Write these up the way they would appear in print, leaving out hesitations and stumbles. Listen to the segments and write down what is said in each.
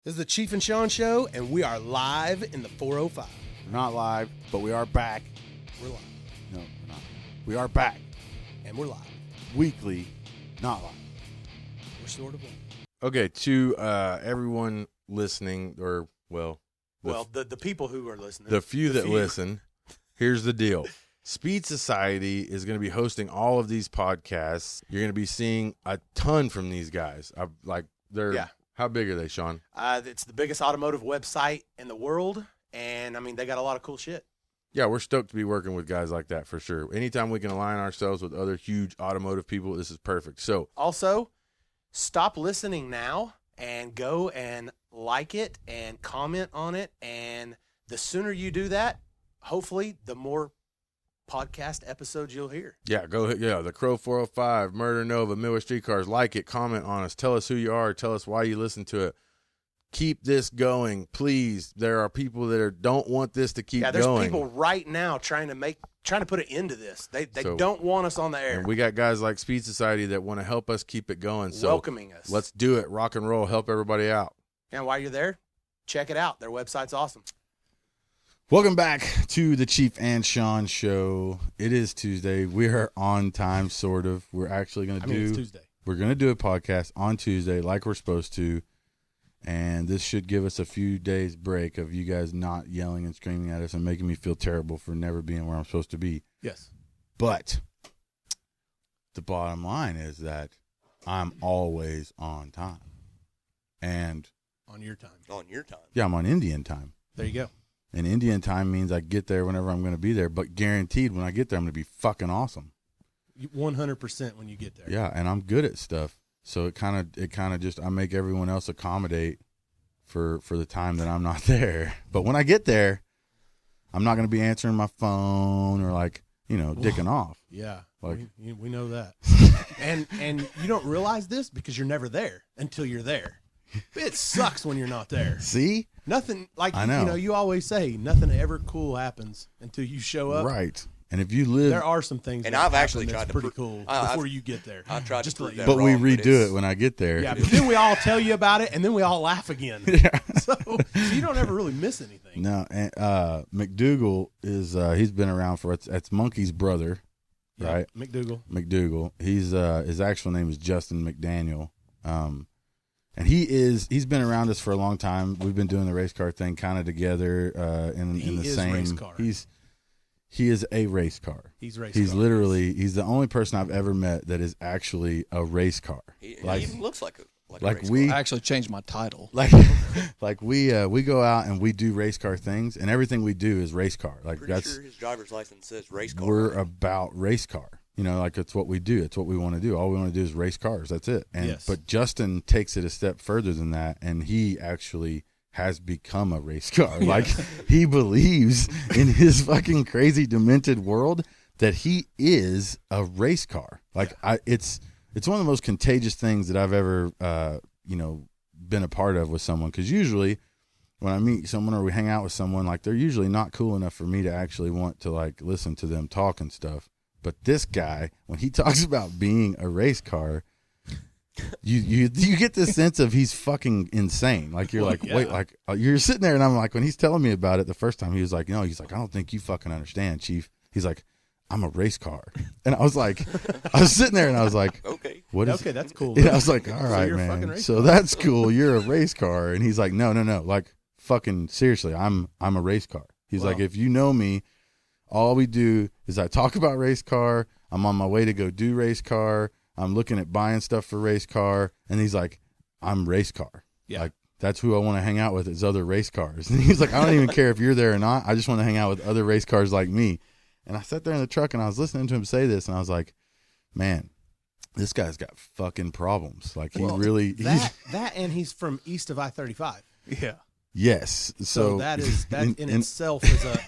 This is the Chief and Shawn show, and we are live in the 405. We're not live, but we are back. We're live. No, we're not. We are back. And we're live. Weekly, not live. We're sort of live. Okay, to everyone listening, or, the people who are listening. the few that listen, here's the deal. Speed Society is going to be hosting all of these podcasts. You're going to be seeing a ton from these guys. How big are they, Shawn? It's the biggest automotive website in the world, and, they got a lot of cool shit. Yeah, we're stoked to be working with guys like that for sure. Anytime we can align ourselves with other huge automotive people, this is perfect. So, also, stop listening now and go and like it and comment on it, and the sooner you do that, hopefully, the more podcast episodes you'll hear. yeah, the Crow 405, Murder Nova, Midwest Streetcars. Like it, comment on us, tell us who you are, tell us why you listen to it. Keep this going, please. There are people that don't want this to keep going. Yeah, there's people right now trying to put an end to this. They don't want us on the air. And we got guys like Speed Society that want to help us keep it going. So welcoming us. Let's do it. Rock and roll. Help everybody out. And while you're there, check it out. Their website's awesome. Welcome back to the Chief and Shawn show. It is Tuesday. We are on time, sort of. We're actually going to it's Tuesday. We're going to do a podcast on Tuesday like we're supposed to. And this should give us a few days break of you guys not yelling and screaming at us and making me feel terrible for never being where I'm supposed to be. Yes. But the bottom line is that I'm always on time. And On your time. yeah, I'm on Indian time. There you go. And Indian time means I get there whenever I'm going to be there, but guaranteed when I get there, I'm going to be fucking awesome. 100% when you get there. Yeah, and I'm good at stuff. So it kind of just, I make everyone else accommodate for the time that I'm not there. But when I get there, I'm not going to be answering my phone or dicking off. Yeah, Like, we know that. and you don't realize this because you're never there until you're there. It sucks when you're not there. See? Nothing, I know. You always say, nothing ever cool happens until you show up. Right. And if you live, there are some things and that I've happen actually that's tried to pretty cool before you get there. I tried just to prove let you that know. but we wrong, but redo it's- it when I get there. Yeah, but then we all tell you about it, and then we all laugh again. Yeah. So you don't ever really miss anything. No, and McDoogle is he's been around for it's Monkey's brother, Yeah, right? McDoogle. He's his actual name is Justin McDaniel. And he's been around us for a long time. We've been doing the race car thing kind of together in the same race car. He is a race car. He's race He's car. literally he's the only person I've ever met that is actually a race car. He Like even looks like a like race we car. I actually changed my title. like we go out and we do race car things, and everything we do is race car. Like Pretty that's sure his driver's license says race car. we're about race car. It's what we do. It's what we want to do. All we want to do is race cars. That's it. And Yes. But Justin takes it a step further than that, and he actually has become a race car. Like he believes in his fucking crazy demented world that he is a race car. Like it's one of the most contagious things that I've ever been a part of with someone, because usually when I meet someone or we hang out with someone, like they're usually not cool enough for me to actually want to like listen to them talk and stuff. But this guy, when he talks about being a race car, you get this sense of he's fucking insane. Like you're like, yeah. wait, like you're sitting there, and I'm like, when he's telling me about it the first time, he was like, no, he's like, I don't think you fucking understand, Chief. He's like, I'm a race car, and I was like, I was sitting there, and I was like, Okay. what is? Okay, that's cool. And I was like, all right, you're a fucking man. race So car. that's cool. You're a race car, and he's like, no, like fucking seriously, I'm a race car. He's like, if you know me, all we do is I talk about race car. I'm on my way to go do race car. I'm looking at buying stuff for race car. And he's like, I'm race car. Yeah. Like, that's who I want to hang out with is other race cars. And he's like, I don't even care if you're there or not. I just want to hang out with other race cars like me. And I sat there in the truck and I was listening to him say this, and I was like, man, this guy's got fucking problems. Like he really, that and he's from east of I-35. Yeah. yes. So that in itself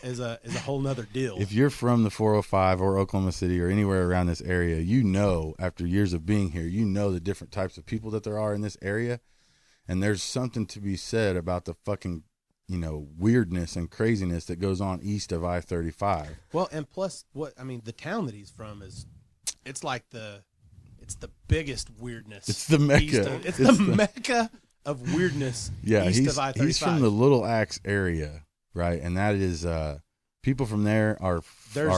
is a whole nother deal. If you're from the 405 or Oklahoma City or anywhere around this area, after years of being here, the different types of people that there are in this area. And there's something to be said about the fucking, weirdness and craziness that goes on east of I-35. Well, and plus the town that he's from it's the biggest weirdness. It's the Mecca. It's the Mecca of weirdness Yeah, east of I-35. he's from the Little Axe area, right? And that is people from there are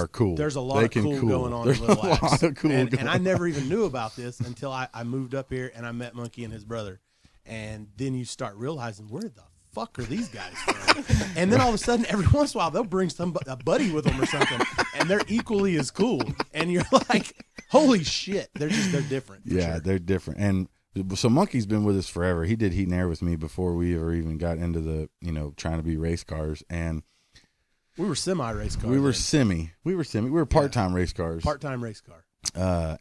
cool. There's a lot They of can cool going on There's in Little a Axe. lot of cool and going I never even knew about this until I moved up here and I met Monkey and his brother. And then you start realizing, where the fuck are these guys from? And then all of a sudden, every once in a while, they'll bring a buddy with them or something, and they're equally as cool. And you're like, holy shit, they're different. Yeah, sure. they're different. And so Monkey's been with us forever. He did Heat and Air with me before we ever even got into the, trying to be race cars. And we were semi-race cars. we were part-time race cars. Part-time race car.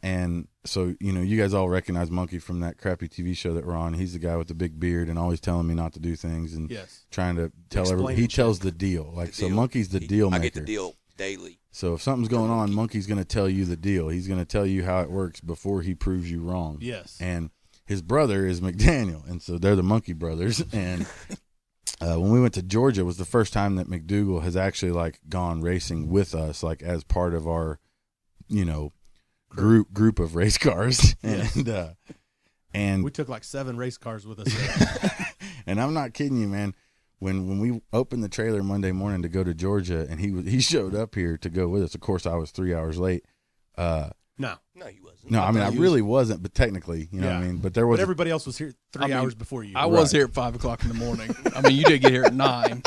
And so, you guys all recognize Monkey from that crappy TV show that we're on. He's the guy with the big beard and always telling me not to do things and trying to tell everybody. He tells the deal. So Monkey's the deal maker. I get the deal daily. So if something's going on, Monkey's going to tell you the deal. He's going to tell you how it works before he proves you wrong. Yes. And his brother is McDaniel, and so they're the Monkey brothers. And when we went to Georgia, it was the first time that McDoogle has actually gone racing with us, as part of our, group of race cars. Yes. And we took 7 race cars with us. And I'm not kidding you, man. When we opened the trailer Monday morning to go to Georgia, and he showed up here to go with us. Of course, I was 3 hours late. No, you wasn't. No, I really wasn't, but technically, you know what I mean? But there was. But everybody else was here 3 hours before you. I was here at 5 o'clock in the morning. You did get here at 9.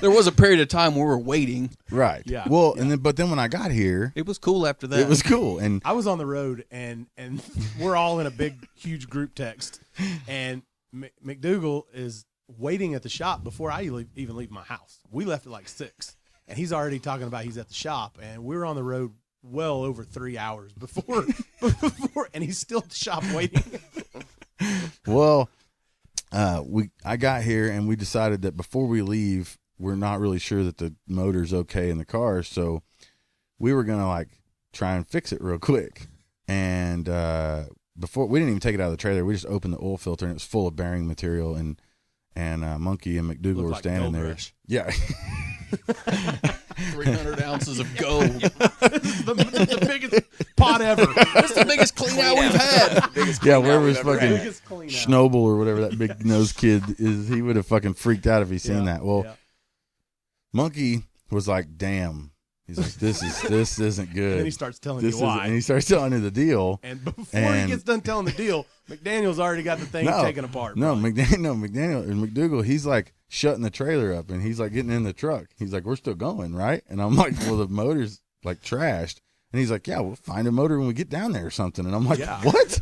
There was a period of time where we were waiting. Right. Yeah. Well, but then when I got here, it was cool after that. It was cool, and I was on the road, and we're all in a big, huge group text, and McDoogle is waiting at the shop before I even leave my house. We left at 6, and he's already talking about he's at the shop, and we were on the road well over 3 hours before, and he's still at the shop waiting. Well, I got here and we decided that before we leave, we're not really sure that the motor's okay in the car, so we were gonna try and fix it real quick. And before we didn't even take it out of the trailer, we just opened the oil filter and it was full of bearing material. And Monkey and McDoogle were standing there. Rush. Yeah. 300 ounces of gold. the biggest pot ever. That's the biggest clean out we've had. Yeah, wherever his fucking Biggest clean out. Schnoble or whatever that big nose kid is, he would have fucking freaked out if he seen that. Well, Monkey was like, damn. He's like, this isn't good. And then he starts telling you why. And he starts telling you the deal. And before he gets done telling the deal, McDaniel's already got the thing taken apart. No, McDaniel and McDoogle, he's shutting the trailer up and he's getting in the truck. He's like, we're still going, right? And I'm like, well, the motor's trashed. And he's like, yeah, we'll find a motor when we get down there or something. And I'm like, what?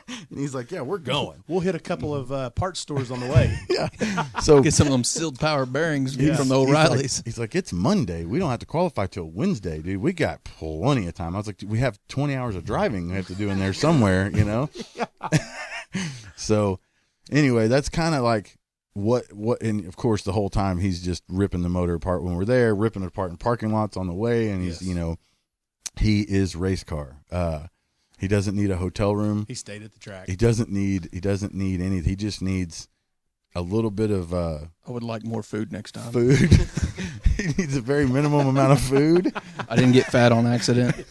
And he's like, yeah, we're going. We'll hit a couple of parts stores on the way. Yeah. So get some of them sealed power bearings from the O'Reillys. He's like, it's Monday. We don't have to qualify till Wednesday, dude. We got plenty of time. I was like, we have 20 hours of driving we have to do in there somewhere, So anyway, that's kind of what, and of course the whole time he's just ripping the motor apart when we're there, ripping it apart in parking lots on the way. And he's, he is race car. He doesn't need a hotel room. He stayed at the track. He doesn't need anything. He just needs a little bit of I would like more food next time. Food. He needs a very minimum amount of food. I didn't get fat on accident.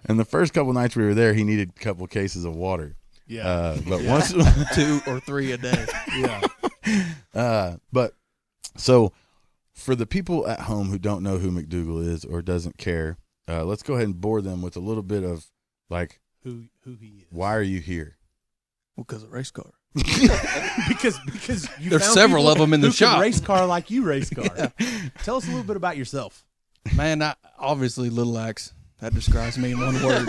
And the first couple nights we were there, he needed a couple cases of water. Yeah. But once 2 or 3 a day. Yeah. But so for the people at home who don't know who McDoogle is or doesn't care, let's go ahead and bore them with a little bit of who he is. Why are you here? Well, because of race car. because you there's found several of them in the who shop. Can race car like you race car. Yeah. Tell us a little bit about yourself. Man, obviously Little Axe. That describes me in one word.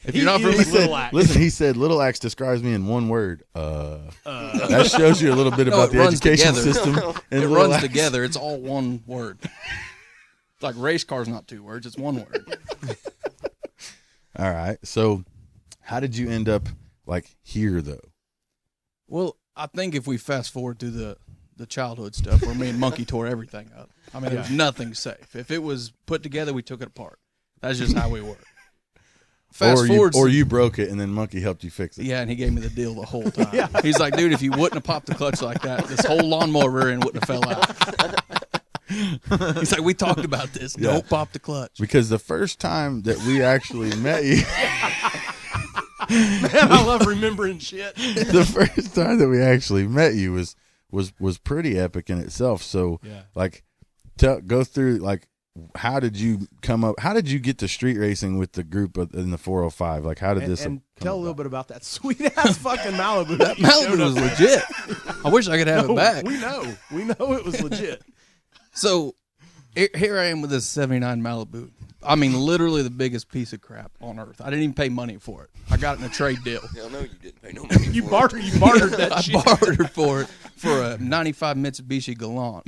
If you're not Little familiar, Axe. Listen, he said Little Axe describes me in one word. That shows you a little bit about the education system. It runs together. It's all one word. It's like race car's not 2 words. It's one word. All right. So how did you end up here though? Well, I think if we fast forward to the childhood stuff where me and Monkey tore everything up. There was nothing safe. If it was put together, we took it apart. That's just how we were. Or you broke it and then Monkey helped you fix it. Yeah, and he gave me the deal the whole time. He's like, dude, if you wouldn't have popped the clutch like that, this whole lawnmower rear end wouldn't have fell out. He's like, we talked about this. Don't pop the clutch. Because the first time that we actually met you, Man, I love remembering shit. The first time that we actually met you was pretty epic in itself. So, Yeah. like, go through, like, how did you come up? How did you get to street racing with the group in the 405? Like, how did this? And tell a little bit about that sweet ass fucking Malibu. That Malibu was legit. I wish I could have it back. We know it was legit. So here I am with this 79 Malibu. I mean, literally the biggest piece of crap on earth. I didn't even pay money for it. I got it in a trade deal. Hell no, you didn't pay no money. You for it. bartered that I shit. bartered for it for a 95 Mitsubishi Galant.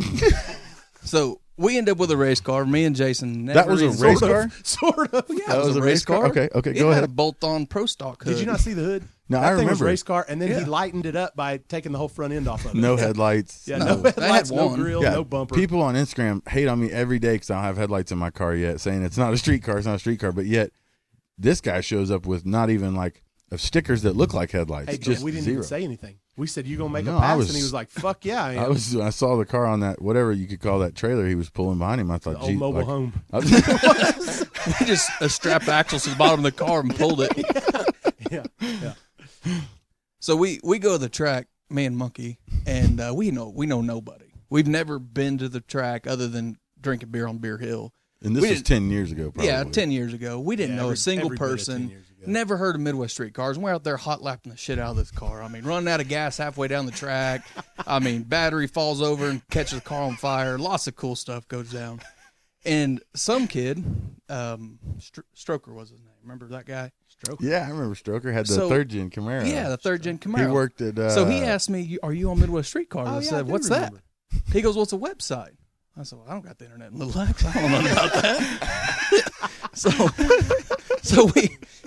So we end up with a race car. Me and Jason. That was a never race even- car? Sort of. Yeah. That was a race car? Okay, It go had ahead. a bolt-on Pro Stock hood. Did you not see the hood? No, that I thing was remember. race car, and then he Yeah. lightened it up by taking the whole front end off of it. No headlights. Yeah, No, no they had headlights, no one. grill, no bumper. People on Instagram hate on me every day because I don't have headlights in my car yet, saying it's not a street car, but yet this guy shows up with not even like stickers that look like headlights. Hey, just we didn't zero. even say anything. We said, you going to make No, a pass? I was- And he was like, fuck yeah, I am. I saw the car on that whatever you could call that trailer he was pulling behind him. I thought, The old mobile home. We just strapped axles to the bottom of the car and pulled it. Yeah, yeah. So we go to the track, me and Monkey, and we know nobody. We've never been to the track other than drinking beer on Beer Hill. And this We was didn't- 10 years ago, probably. Yeah, 10 years ago. We didn't Yeah, know a single every bit of 10 person. years ago. Never heard of Midwest Street Cars. And we're out there hot lapping the shit out of this car. I mean, running out of gas halfway down the track. I mean, battery falls over and catches the car on fire. Lots of cool stuff goes down. And some kid, Stroker was his name. Remember that guy? Yeah, I remember Stroker had the So- third gen Camaro. Yeah, the third gen He Camaro. worked at. So he asked me, "Are you on Midwest Street Cars?" Oh, I yeah, said, I do "What's remember. that?" He goes, "What's a website?" I said, "Well, I don't got the internet in Little X. I don't know about that." so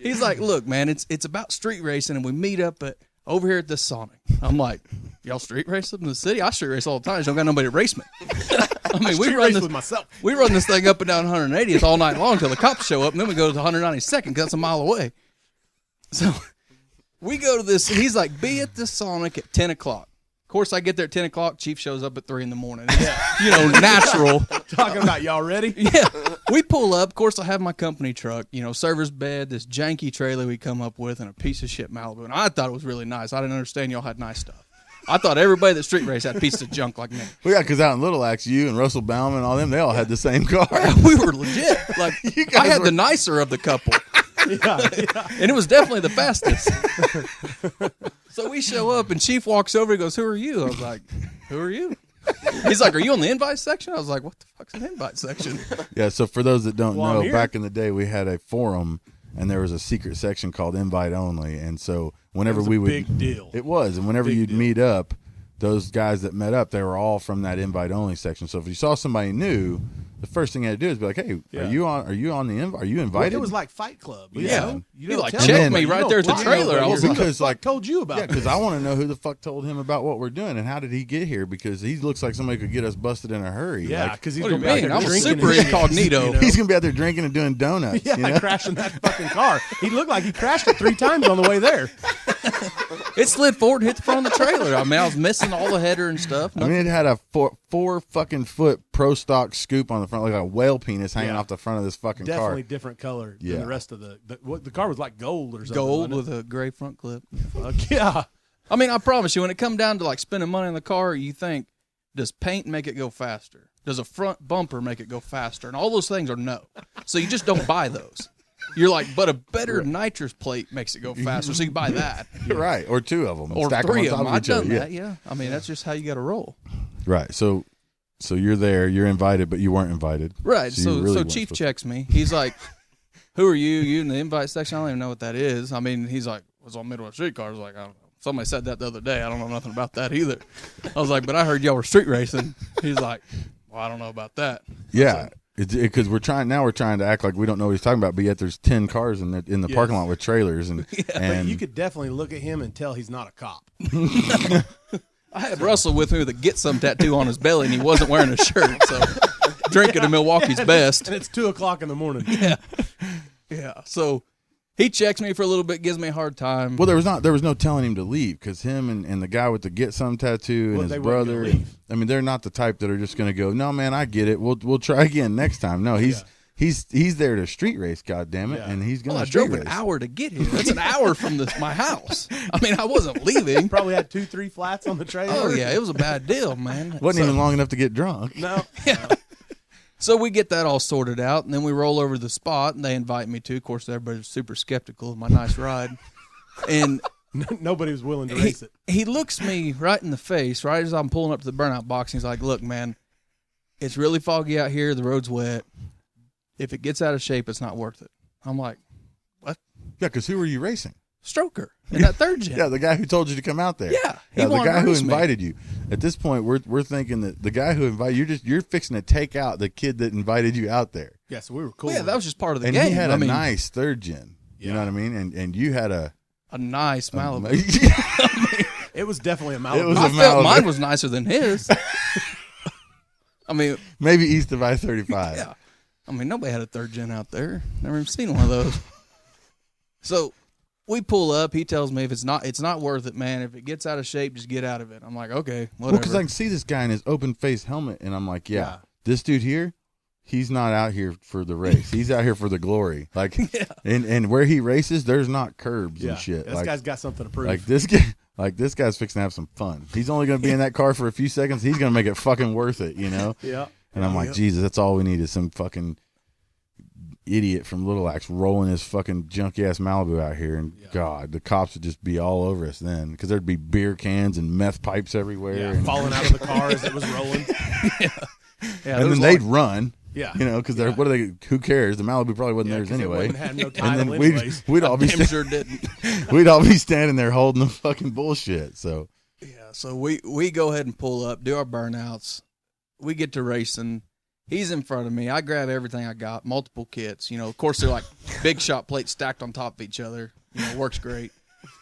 he's like, "Look, man, it's about street racing, and we meet up over here at this Sonic." I'm like, "Y'all street racing in the city? I street race all the time. Just don't got nobody to race me." I mean, we Street run race this with myself. we run this thing up and down 180th all night long until the cops show up, and then we go to 192nd because that's a mile away. So we go to this. He's like, "Be at the Sonic at 10 o'clock." Of course, I get there at 10 o'clock. Chief shows up at 3 in the morning. It's, natural. Talking about y'all ready? Yeah. We pull up. Of course, I have my company truck, server's bed, this janky trailer we come up with, and a piece of shit Malibu. And I thought it was really nice. I didn't understand y'all had nice stuff. I thought everybody that street raced had pieces of junk like me. Well, yeah, because out in Little Axe, you and Russell Bauman and all them, they all had the same car. We were legit. Like, You guys I had were- the nicer of the couple. Yeah. And it was definitely the fastest. So we show up, and Chief walks over and goes, "Who are you?" I was like, "Who are you?" He's like, "Are you on the invite section?" I was like, "What the fuck's an invite section?" Yeah, so for those that don't Well, I'm know, here. back in the day, we had a forum, and there was a secret section called Invite Only. And so whenever It was a we would. big deal. It was. And whenever Big you'd deal. meet up, those guys that met up, they were all from that Invite Only section. So if you saw somebody new, the first thing you had to do is be like, "Hey, Yeah. are you on the invite? Are you Well, invited?" it was like Fight Club. You Yeah. know? You He, don't like, tell checked anybody. me You right don't there at the lie. trailer. I was Who like- the because, fuck like- told you about Yeah, it? because I want to know who the fuck told him about what we're doing, and how did he get here? Because he looks like somebody could get us busted in a hurry. Yeah, Like, because he's What do going you to be out mean? there I'm drinking super and shit, incognito. you know? he's gonna be out there drinking and doing donuts. Yeah, you know? crashing that fucking car. He looked like he crashed it 3 times on the way there. It slid forward and hit the front of the trailer. I mean, I was missing all the header and stuff. I mean, it had a four fucking foot Pro Stock scoop on the front, like a whale penis hanging Yeah. off the front of this fucking Definitely car. different color Yeah. than the rest of the car was like gold or something. Gold wasn't with a gray front clip. it? Fuck yeah. I mean, I promise you, when it come down to like spending money on the car, you think, does paint make it go faster? Does a front bumper make it go faster? And all those things are no. So you just don't buy those. You're like, but a better nitrous plate makes it go faster, so you buy that. Right, or two of them, Or stack 3 them of on them. top I've of each done other. that, yeah. I mean, that's just how you got to roll. Right. So you're there, you're invited, but you weren't invited. Right. you So, really weren't Chief supposed to- checks me. He's like, "Who are you? You in the invite section?" I don't even know what that is. I mean, he's like, "Was on Midwest Street Cars." I was like, "I don't know." Somebody said that the other day. I don't know nothing about that either. I was like, "But I heard y'all were street racing." He's like, "Well, I don't know about that." Yeah. Because we're trying to act like we don't know what he's talking about, but yet there's 10 cars in the Yes. parking lot with trailers, and But you could definitely look at him and tell he's not a cop. I had Russell with me with a "Get Some" tattoo on his belly, and he wasn't wearing a shirt. So, drinking to Milwaukee's best. And it's 2:00 in the morning. Yeah. So, he checks me for a little bit, gives me a hard time. well, there was no telling him to leave, because him and the guy with the Get Some tattoo and Well, they his weren't gonna brother. leave. I mean, they're not the type that are just going to go, "No, man, I get it. We'll try again next time." No, he's there to street race, goddammit, Yeah. and he's going Well, I to street drove an race. hour to get here. That's an hour from my house. I mean, I wasn't leaving. Probably had 2-3 flats on the trailer. Oh yeah, it was a bad deal, man. Wasn't So- even long enough to get drunk. No. So we get that all sorted out, and then we roll over to the spot, and they invite me to. Of course, everybody's super skeptical of my nice ride. And Nobody was willing to race it. he looks me right in the face, right as I'm pulling up to the burnout box, and he's like, look, man, it's really foggy out here. The road's wet. If it gets out of shape, it's not worth it. I'm like, what? Yeah, because who were you racing? Stroker in that third gen. Yeah, the guy who told you to come out there. Yeah, he yeah, the wanted guy to who race me. invited you. At this point, we're thinking that the guy who invited you're fixing to take out the kid that invited you out there. Yeah, so we were cool. Well, yeah, that was just part of the And game. he had I a mean, nice third gen. You know what I mean? And you had a nice Malibu. It was definitely a Malibu. It was I a felt Malibu. mine was nicer than his. I mean, maybe east of I-35. yeah. I mean, nobody had a third gen out there. Never even seen one of those. So we pull up. He tells me if it's not worth it, man. If it gets out of shape, just get out of it. I'm like, okay, Well, whatever. because I can see this guy in his open face helmet, and I'm like, Yeah. this dude here, he's not out here for the race. He's out here for the glory. Like, and where he races, there's not curbs Yeah. and shit. This like, guy's got something to prove. like this guy. Like this guy's fixing to have some fun. He's only going to be in that car for a few seconds. He's going to make it fucking worth it, you know? Yeah. And I'm like, Jesus, that's all we need is some fucking idiot from Little Axe rolling his fucking junky ass Malibu out here. And God, the cops would just be all over us then because there'd be beer cans and meth pipes everywhere. Yeah, And, falling out of the car as it was rolling. yeah, and then they'd run. Yeah. You know, because they're what are they? Who cares? The Malibu probably wasn't theirs 'cause it anyway. wouldn't have no And title then anyways. we'd all be damn sure didn't. we'd all be standing there holding the fucking bullshit. So Yeah, so we go ahead and pull up, do our burnouts. We get to racing. He's in front of me. I grab everything I got, multiple kits. You know, of course, they're like big shot plates stacked on top of each other. You know, works great.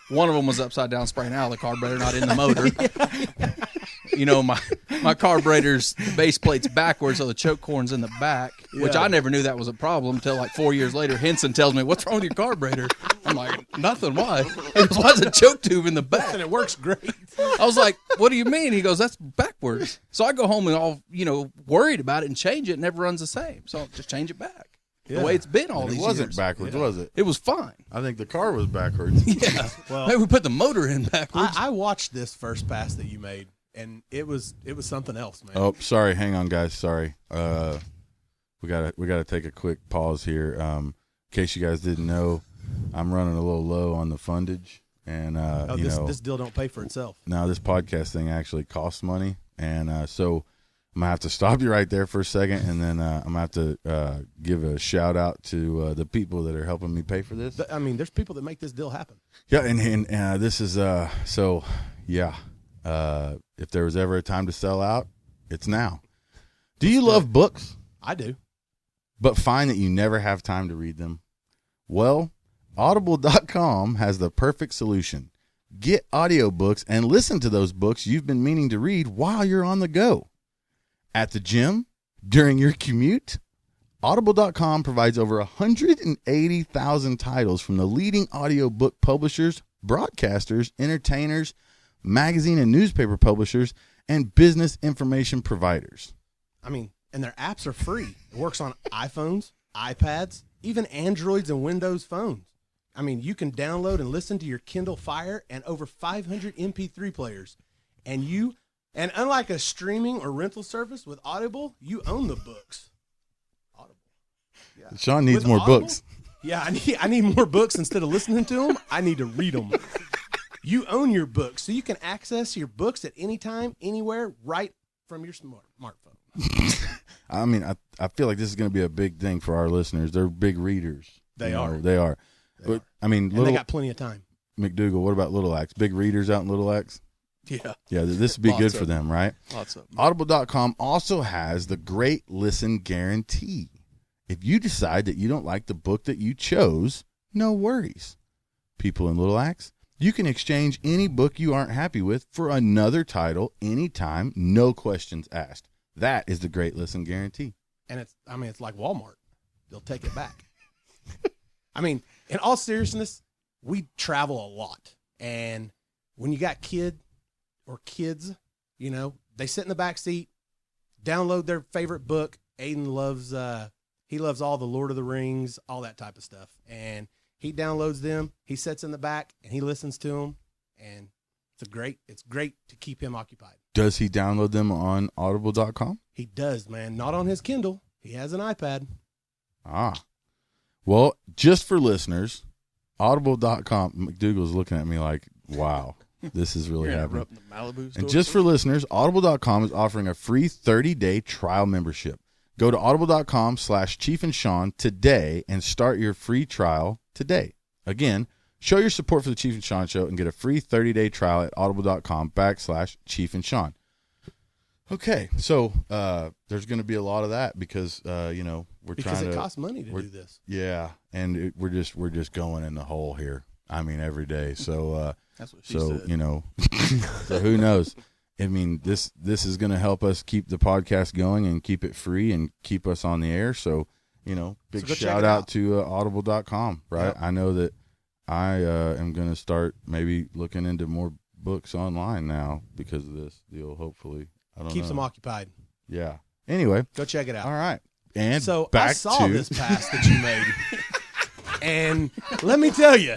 One of them was upside down, spraying out of the carburetor, not in the motor. You know, my carburetor's base plate's backwards, so the choke horn's in the back, which I never knew that was a problem until like 4 years later. Henson tells me, "What's wrong with your carburetor?" I'm like, "Nothing. Why?" He goes, "Why is the choke tube in the back?" And it works great. I was like, "What do you mean?" He goes, "That's backwards." So I go home and all worried about it and change it. It never runs the same, so I'll just change it back the way it's been all it these wasn't years. backwards, was it? It was fine. I think the car was backwards. Yeah. Well, Maybe we put the motor in backwards. I watched this first pass that you made, and it was something else, man. Oh, sorry. Hang on, guys. Sorry. We gotta take a quick pause here. In case you guys didn't know, I'm running a little low on the fundage, and this deal don't pay for itself. now this podcast thing actually costs money, and so I'm gonna have to stop you right there for a second, and then I'm gonna have to give a shout out to the people that are helping me pay for this. I mean, there's people that make this deal happen. Yeah, and this is so yeah. If there was ever a time to sell out, it's now. Do you love books, I do. but find that you never have time to read them? Well, Audible.com has the perfect solution. Get audiobooks and listen to those books you've been meaning to read while you're on the go. At the gym, during your commute, Audible.com provides over 180,000 titles from the leading audiobook publishers, broadcasters, entertainers, magazine and newspaper publishers, and business information providers. I mean, and their apps are free. It works on iPhones, iPads, even Androids and Windows phones. I mean, you can download and listen to your Kindle Fire and over 500 MP3 players. And unlike a streaming or rental service with Audible, you own the books. Audible. Yeah. Sean needs With more Audible? books. Yeah, I need more books instead of listening to them. I need to read them. You own your books, so you can access your books at any time, anywhere, right from your smartphone. I mean, I feel like this is going to be a big thing for our listeners. They're big readers. They You know, are. They are. But I mean, And they little got plenty of time. McDoogle. What about Little Axe? Big readers out in Little Axe. Yeah, Yeah, this would be Lots good of for them, right? lots of them. Audible.com also has the Great Listen Guarantee. If you decide that you don't like the book that you chose, no worries. People in Little Axe, you can exchange any book you aren't happy with for another title anytime, no questions asked. That is the Great Listen Guarantee. And it's like Walmart. They'll take it back. I mean, in all seriousness, we travel a lot. And when you got kids, you know, they sit in the back seat, download their favorite book. Aiden loves, He loves all the Lord of the Rings, all that type of stuff. And he downloads them. He sits in the back and he listens to them. And it's great to keep him occupied. Does he download them on audible.com? He does, man. Not on his Kindle. He has an iPad. Ah. Well, just for listeners, audible.com, McDougall's looking at me like, wow, this is really happening. The Malibu store. And just for listeners, audible.com is offering a free 30-day trial membership. Go to audible.com/Chief and Shawn today and start your free trial today. Again, show your support for the Chief and Shawn Show and get a free 30-day trial at audible.com/Chief and Shawn. Okay, so there's going to be a lot of that because we're Because trying to. it costs money to do this. Yeah, and we're just going in the hole here. I mean, every day. So That's what she said. so who knows? I mean, this is going to help us keep the podcast going and keep it free and keep us on the air. So big So go check shout it out out. to audible.com. Right, Yep. I know that I am going to start maybe looking into more books online now because of this deal. Hopefully, I don't know. Keeps him occupied. Yeah. Anyway, Go check it out. all right. And So back I saw to this pass that you made. And let me tell you,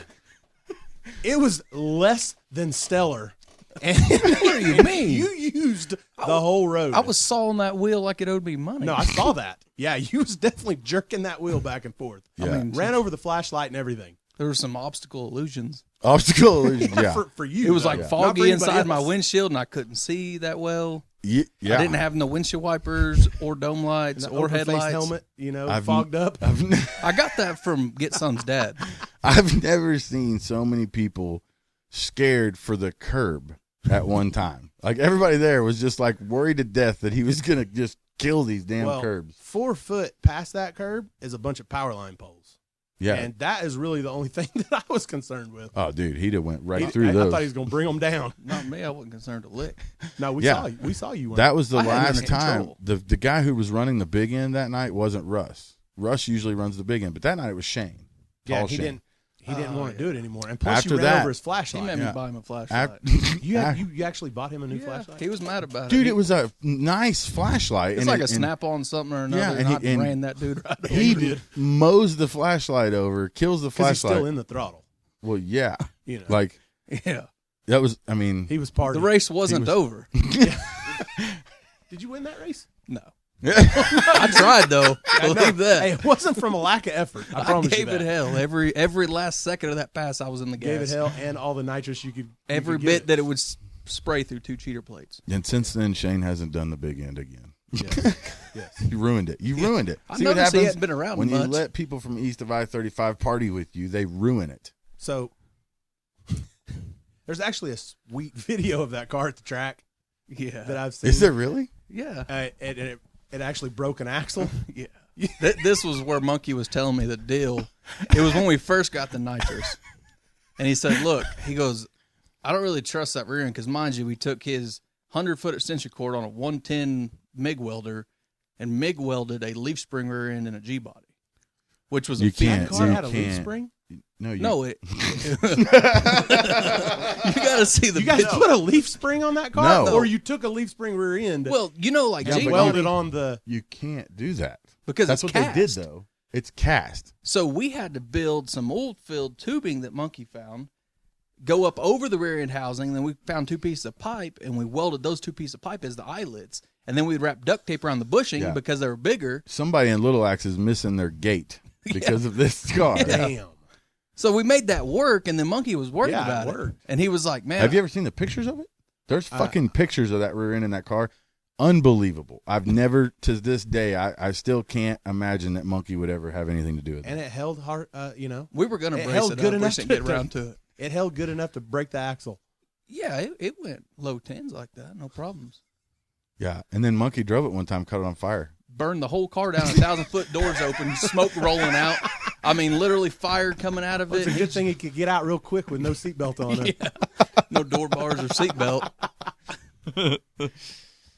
it was less than stellar. And What do you mean? you used the whole road. I was sawing that wheel like it owed me money. No, I saw that. Yeah, you was definitely jerking that wheel back and forth. Yeah. I mean, Ran over the flashlight and everything. there were some obstacle illusions. obstacle illusion. Yeah. For you. It was though. like Not for foggy anybody inside my else. windshield, and I couldn't see that well. Yeah. I didn't have no windshield wipers or dome And lights the or open face headlights. helmet, I've- fogged up. I got that from Get Son's dad. I've never seen so many people scared for the curb at one time. Like everybody there was just like worried to death that he was going to just kill these damn Well, curbs. 4 foot past that curb is a bunch of power line poles. Yeah. And that is really the only thing that I was concerned with. Oh, dude, he'd have went right I through those. thought he was going to bring them down. Not me. I wasn't concerned a lick. No, we Yeah. saw you. Weren't That was the I had it last under time. control. The guy who was running the big end that night wasn't Russ. Russ usually runs the big end, but that night it was Shane. Yeah, Tall he Shane. didn't want to do it anymore. And plus, After you ran that- over his He flashlight. made Yeah. me buy him a flashlight. You actually bought him a new Yeah, flashlight. he was mad about it. Dude, He- it was a nice flashlight. It's and like it- a snap-on something or another. Yeah, and, and he- I and ran that dude right over. He mows the flashlight over, kills the Because he's flashlight. still in the throttle. Well, yeah. You know, Like, Yeah. that was, I mean, he was part The of it. race wasn't over. Did you win that race? No. I tried, though. Believe that. Hey, it wasn't from a lack of effort. I I promise you gave that. it hell. Every last second of that pass, I was in the gas. Gave it hell and all the nitrous you could. Every bit that it would spray through 2 cheater plates. and since then, Shane hasn't done the big end again. Yes. You ruined it. You ruined it. I See what noticed he happens hadn't been around when you much. let people from east of I-35 party with you? They ruin it. So there's actually a sweet video of that car at the track Yeah. that I've seen. Is there really? Yeah. It actually broke an axle. Yeah. This was where Monkey was telling me the deal. It was when we first got the nitrous. And he said, look, he goes, I don't really trust that rear end because, mind you, we took his 100-foot extension cord on a 110 MIG welder and MIG welded a leaf spring rear end and a G-body, which was You a feat. can't. Car You had a leaf can't. spring. No, you, No, you got to see the You guys video. put a leaf spring on that car, No. or you took a leaf spring rear end Well, you know, like Yeah, and but welded on the. you can't do that. because That's it's what cast. they did, though. It's cast. So we had to build some oil-filled tubing that Monkey found, go up over the rear end housing, then we found 2 pieces of pipe, and we welded those 2 pieces of pipe as the eyelets. And then we'd wrap duct tape around the bushing Yeah. because they were bigger. Somebody in Little Axe is missing their gate because of this car. Damn. So we made that work, and then Monkey was worried Yeah, it about it. worked. And he was like, man, Have you ever seen the pictures of it? There's fucking pictures of that rear end in that car. Unbelievable. I've never, to this day, I still can't imagine that Monkey would ever have anything to do with it. And it held hard. we were going to it brace held it good up. We enough just didn't to- get around to it. It held good enough to break the axle. Yeah, it went low 10s like that. No problems. Yeah. And then Monkey drove it one time, caught it on fire. Burned the whole car down, 1,000-foot doors open, smoke rolling out. I mean, literally fire coming out of It's it. a good thing he could get out real quick with no seatbelt on it. No door bars or seatbelt.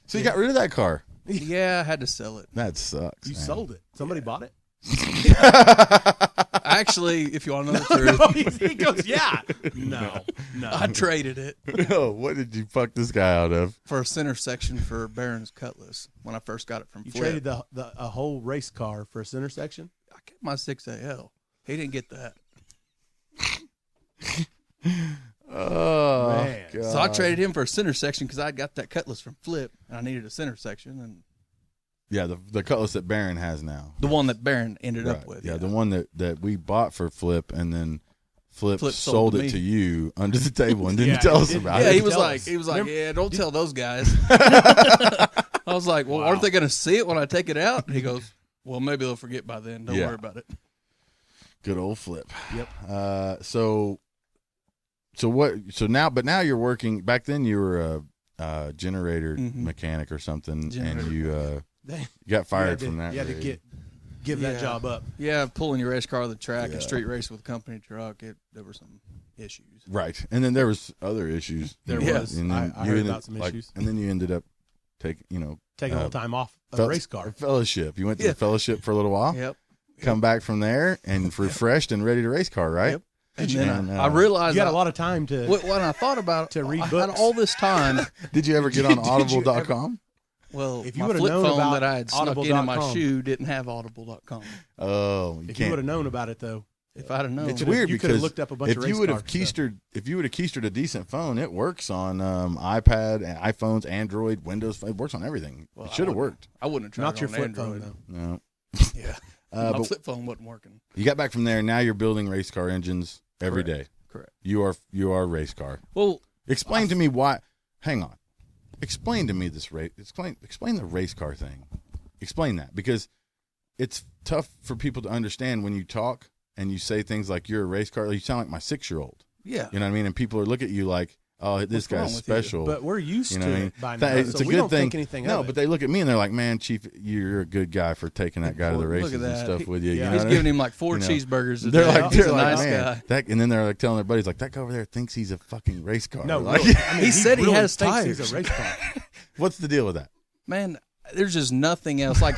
So you got rid of that car. Yeah, I had to sell it. That sucks. You man. sold it. Somebody bought it. Actually, if you want to know the truth, he goes, yeah. No. I traded it No, what did you fuck this guy out of? for a center section for Barron's Cutlass when I first got it from You Flip. traded a whole race car for a center section? I kept my 6AL. He didn't get that. Oh, Man. God. So I traded him for a center section because I got that Cutlass from Flip, and I needed a center section, and Yeah, the Cutlass that Barron has now. the one that Barron ended up Right. with. Yeah, the one that we bought for Flip, and then Flip Flip sold sold it me. to you under the table and didn't Yeah, tell he us didn't. about Yeah, it. he was Tell like, us. "Yeah, don't tell those guys." I was like, "Well, Wow. aren't they going to see it when I take it out?" And he goes, "Well, maybe they'll forget by then. Don't Yeah. worry about it." Good old Flip. Yep. So now you're working. Back then you were a generator Mhm. mechanic or something, Generator. and you They- got fired you had to- from that. You had to rig. give that Yeah. job up. Yeah, pulling your race car to the track Yeah. and street race with a company truck. There were some issues. Right, and then there was other issues. There Yeah. was. And then I you heard ended- about some issues. And then you ended up taking Taking a little time off a fel- race car. fellowship. You went to Yeah. the fellowship for a little while. Yep. Come back from there and refreshed and ready to race car. Right. Yep. And then And, I realized You had a lot of time to. when I thought about it, to read I books. had all this time. Did you ever get on Did you Audible.com? Well, If you my would've flip known phone about that I had snuck into my audible.com. shoe didn't have audible.com. Oh, you If you can't. would have known about it, though, If I'd have known, It's weird you could have because looked up a bunch if of race you would have car stuff. keistered a decent phone, it works on iPad, iPhones, Android, Windows. It works on everything. Well, It should have I worked. I wouldn't have tried not it your on flip Android. phone, though. No. Yeah, my But flip phone wasn't working. you got back from there. Now you're building race car engines every day. Correct. You are a race car. Well, Explain to me why. Hang on. Explain to me this race. Explain the race car thing. Explain that, because it's tough for people to understand when you talk and you say things like you're a race car. You sound like my 6-year-old. yeah. You know what I mean? And people look at you like, oh, this What's wrong guy's with you? special. But we're used You know to what I mean? it by That- now, it's so a we good don't thing. think anything No, of but it. they look at me and they're like, man, Chief, you're a good guy for taking that guy to the Look races at and that. stuff with you. You Yeah. know He's what I giving mean? him like 4 You know. cheeseburgers. A They're day. like, He's they're a like, nice man, guy. and then they're like telling their buddies, like, that guy over there thinks he's a fucking race car. No, Like, really. I mean, He said he really has thinks tires. He's a race car. what's the deal with that? Man, there's just nothing else. Like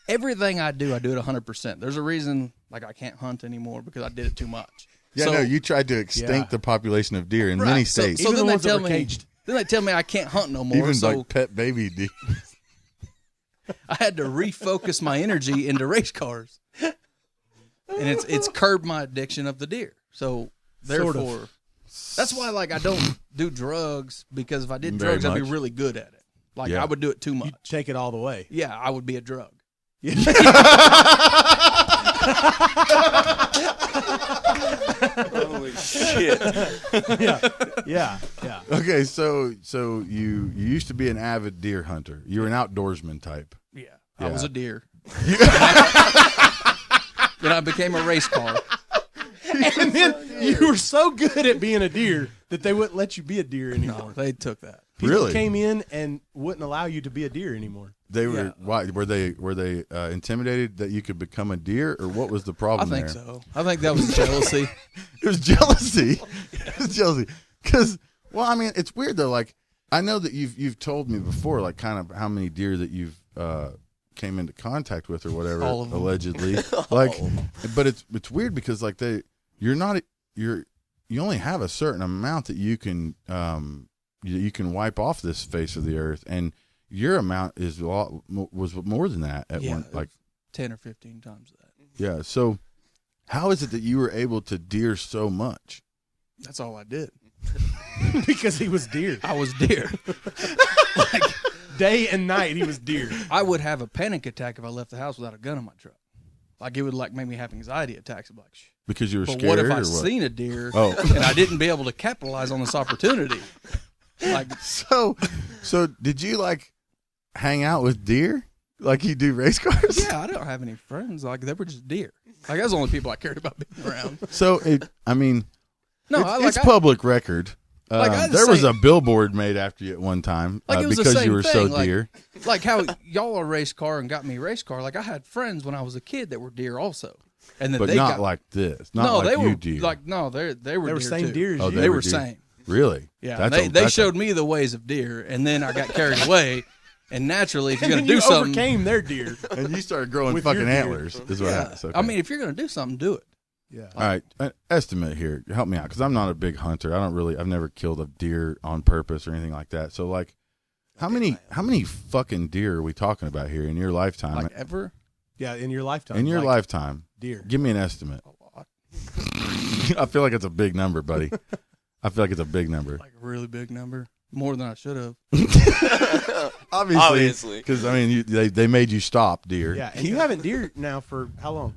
everything I do it 100%. There's a reason like I can't hunt anymore because I did it too much. Yeah, So- no, you tried to extinct Yeah. the population of deer in Right. many So- states, So, Even then the they ones that tell were me. caged. Then they tell me I can't hunt no more. even so like pet baby deer. I had to refocus my energy into race cars, and it's curbed my addiction of the deer. So Sort of. therefore, that's why like I don't do drugs, because if I did Very drugs, I'd be much. really good at it. Like Yeah. I would do it too much. You take it all the way. Yeah, I would be a drug. Holy shit. Yeah. Okay, so you used to be an avid deer hunter. You were an outdoorsman type. Yeah, Yeah. I was a deer. Then I became a race car. And then you were so good at being a deer that they wouldn't let you be a deer anymore. No, they took that. People Really? came in and wouldn't allow you to be a deer anymore. They were Yeah. why were they intimidated that you could become a deer, or what was the I problem think there? so. I think that was jealousy. It was jealousy. It was jealousy. Because, well, I mean, it's weird though. Like, I know that you've told me before, like, kind of how many deer that you've came into contact with or whatever, All of them. allegedly. Like, but it's weird because like you only have a certain amount that you can wipe off this face of the earth, and your amount is was more than that at Yeah, one, like 10 or 15 times that. yeah. So, how is it that you were able to deer so much? That's all I did. Because he was deer. I was deer. Day and night he was deer. I would have a panic attack if I left the house without a gun in my truck. Like it would like make me have anxiety attacks. I'm like, shh. Because you were But scared, what if or I what? seen a deer Oh. and I didn't be able to capitalize on this opportunity? Like, So did you like hang out with deer like you do race cars? yeah, I don't have any friends. Like they were just deer. Like that's the only people I cared about being around. So I mean, No, it's public record. Like, I had the there was same- a billboard made after you at one time Like it was the because same you were thing. so like, deer. Like how y'all are race car and got me race car. Like I had friends when I was a kid that were deer also, and then But they not got like this. Not no, like they you were deer. like no, they were They were deer same too. deer as Oh, you. They were deer. same. Really? Yeah, That's they that's showed me the ways of deer, and then I got carried away And naturally, if you're And going then to do you something, overcame their deer. And you started growing With fucking your beard. antlers. Is what happens. Okay. I mean, if you're going to do something, do it. Yeah. All right, estimate here. Help me out, because I'm not a big hunter. I've never killed a deer on purpose or anything like that. So, like, how many fucking deer are we talking about here in your lifetime? Like ever? Yeah, in your lifetime. In your like lifetime, deer. give me an estimate. A lot. I feel like it's a big number, buddy. I feel like it's a big number. Like a really big number. More than I should have. Obviously, because I mean, they made you stop deer. Yeah, and you haven't deer now for how long?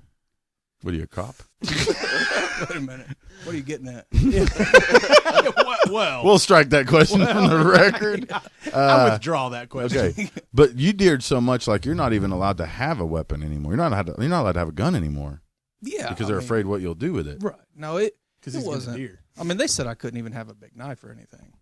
What are you, a cop? Wait a minute. What are you getting at? Well, We'll strike that question from the record. I withdraw that question. Okay, but you deered so much, like you're not even allowed to have a weapon anymore. You're not allowed to have a gun anymore Yeah. because they're afraid what you'll do with it. Right. No, it Because he's wasn't. a deer. I mean, they said I couldn't even have a big knife or anything.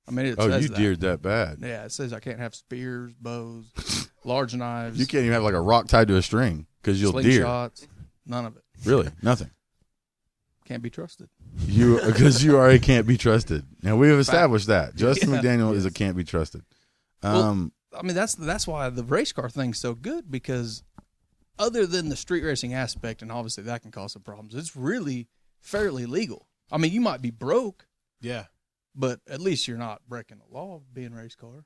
I mean, it Oh, says you that. deered that bad. Yeah, it says I can't have spears, bows, large knives. You can't even have like a rock tied to a string because you'll deer. slingshots, none of it. Really, nothing. Can't be trusted. Because you already can't be trusted. Now we have established that Justin Yeah. McDaniel is a can't be trusted. Well, I mean, that's why the race car thing's so good, because other than the street racing aspect, and obviously that can cause some problems, it's really fairly legal. I mean, you might be broke, Yeah. but at least you're not breaking the law of being a race car.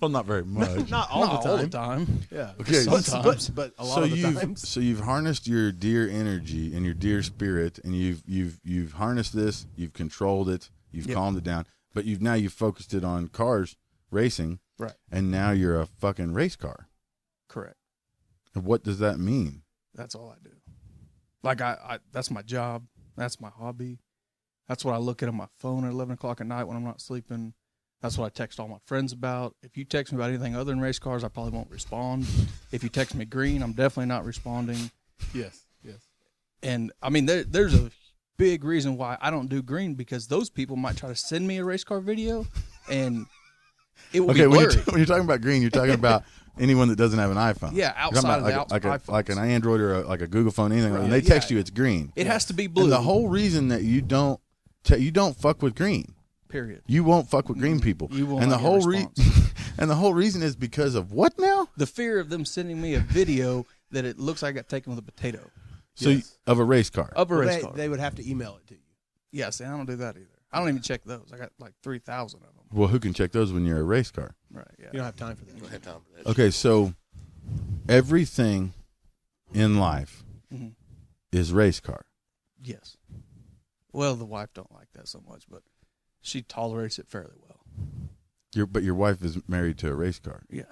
well, not very much. Not all Not the time. all the time. Yeah. Okay, Sometimes. But a lot so of the you've times. so you've harnessed your deer energy and your deer spirit, and you've harnessed this. You've controlled it. You've Yep. calmed it down. But you've focused it on cars racing, Right. and now you're a fucking race car. Correct. And what does that mean? That's all I do. Like I that's my job. That's my hobby. That's what I look at on my phone at 11 o'clock at night when I'm not sleeping. That's what I text all my friends about. If you text me about anything other than race cars, I probably won't respond. If you text me green, I'm definitely not responding. Yes. And I mean, there's a big reason why I don't do green, because those people might try to send me a race car video, and it will be Okay, blurry. when you're talking about green, you're talking about anyone that doesn't have an iPhone. Yeah, You're talking outside about of the like iPhones. an Android or like a Google phone, anything. Right. When they Yeah, text you, yeah. it's green. It has to be blue. And the whole reason that you don't fuck with green. period. You won't fuck with green people. You will and the not get a whole response. and the whole reason is because of what now? The fear of them sending me a video that it looks like I got taken with a potato So Yes. of a race car. of a Well, race car. they would have to email it to you. Yeah, see, I don't do that either. I don't even check those. I got like 3,000 of them. Well, who can check those when you're a race car? Right. Yeah. You don't have time for that. You don't have time for that. Okay, so everything in life Mhm. is race car. Yes. Well, the wife don't like that so much, but she tolerates it fairly well. But your wife is married to a race car. Yeah.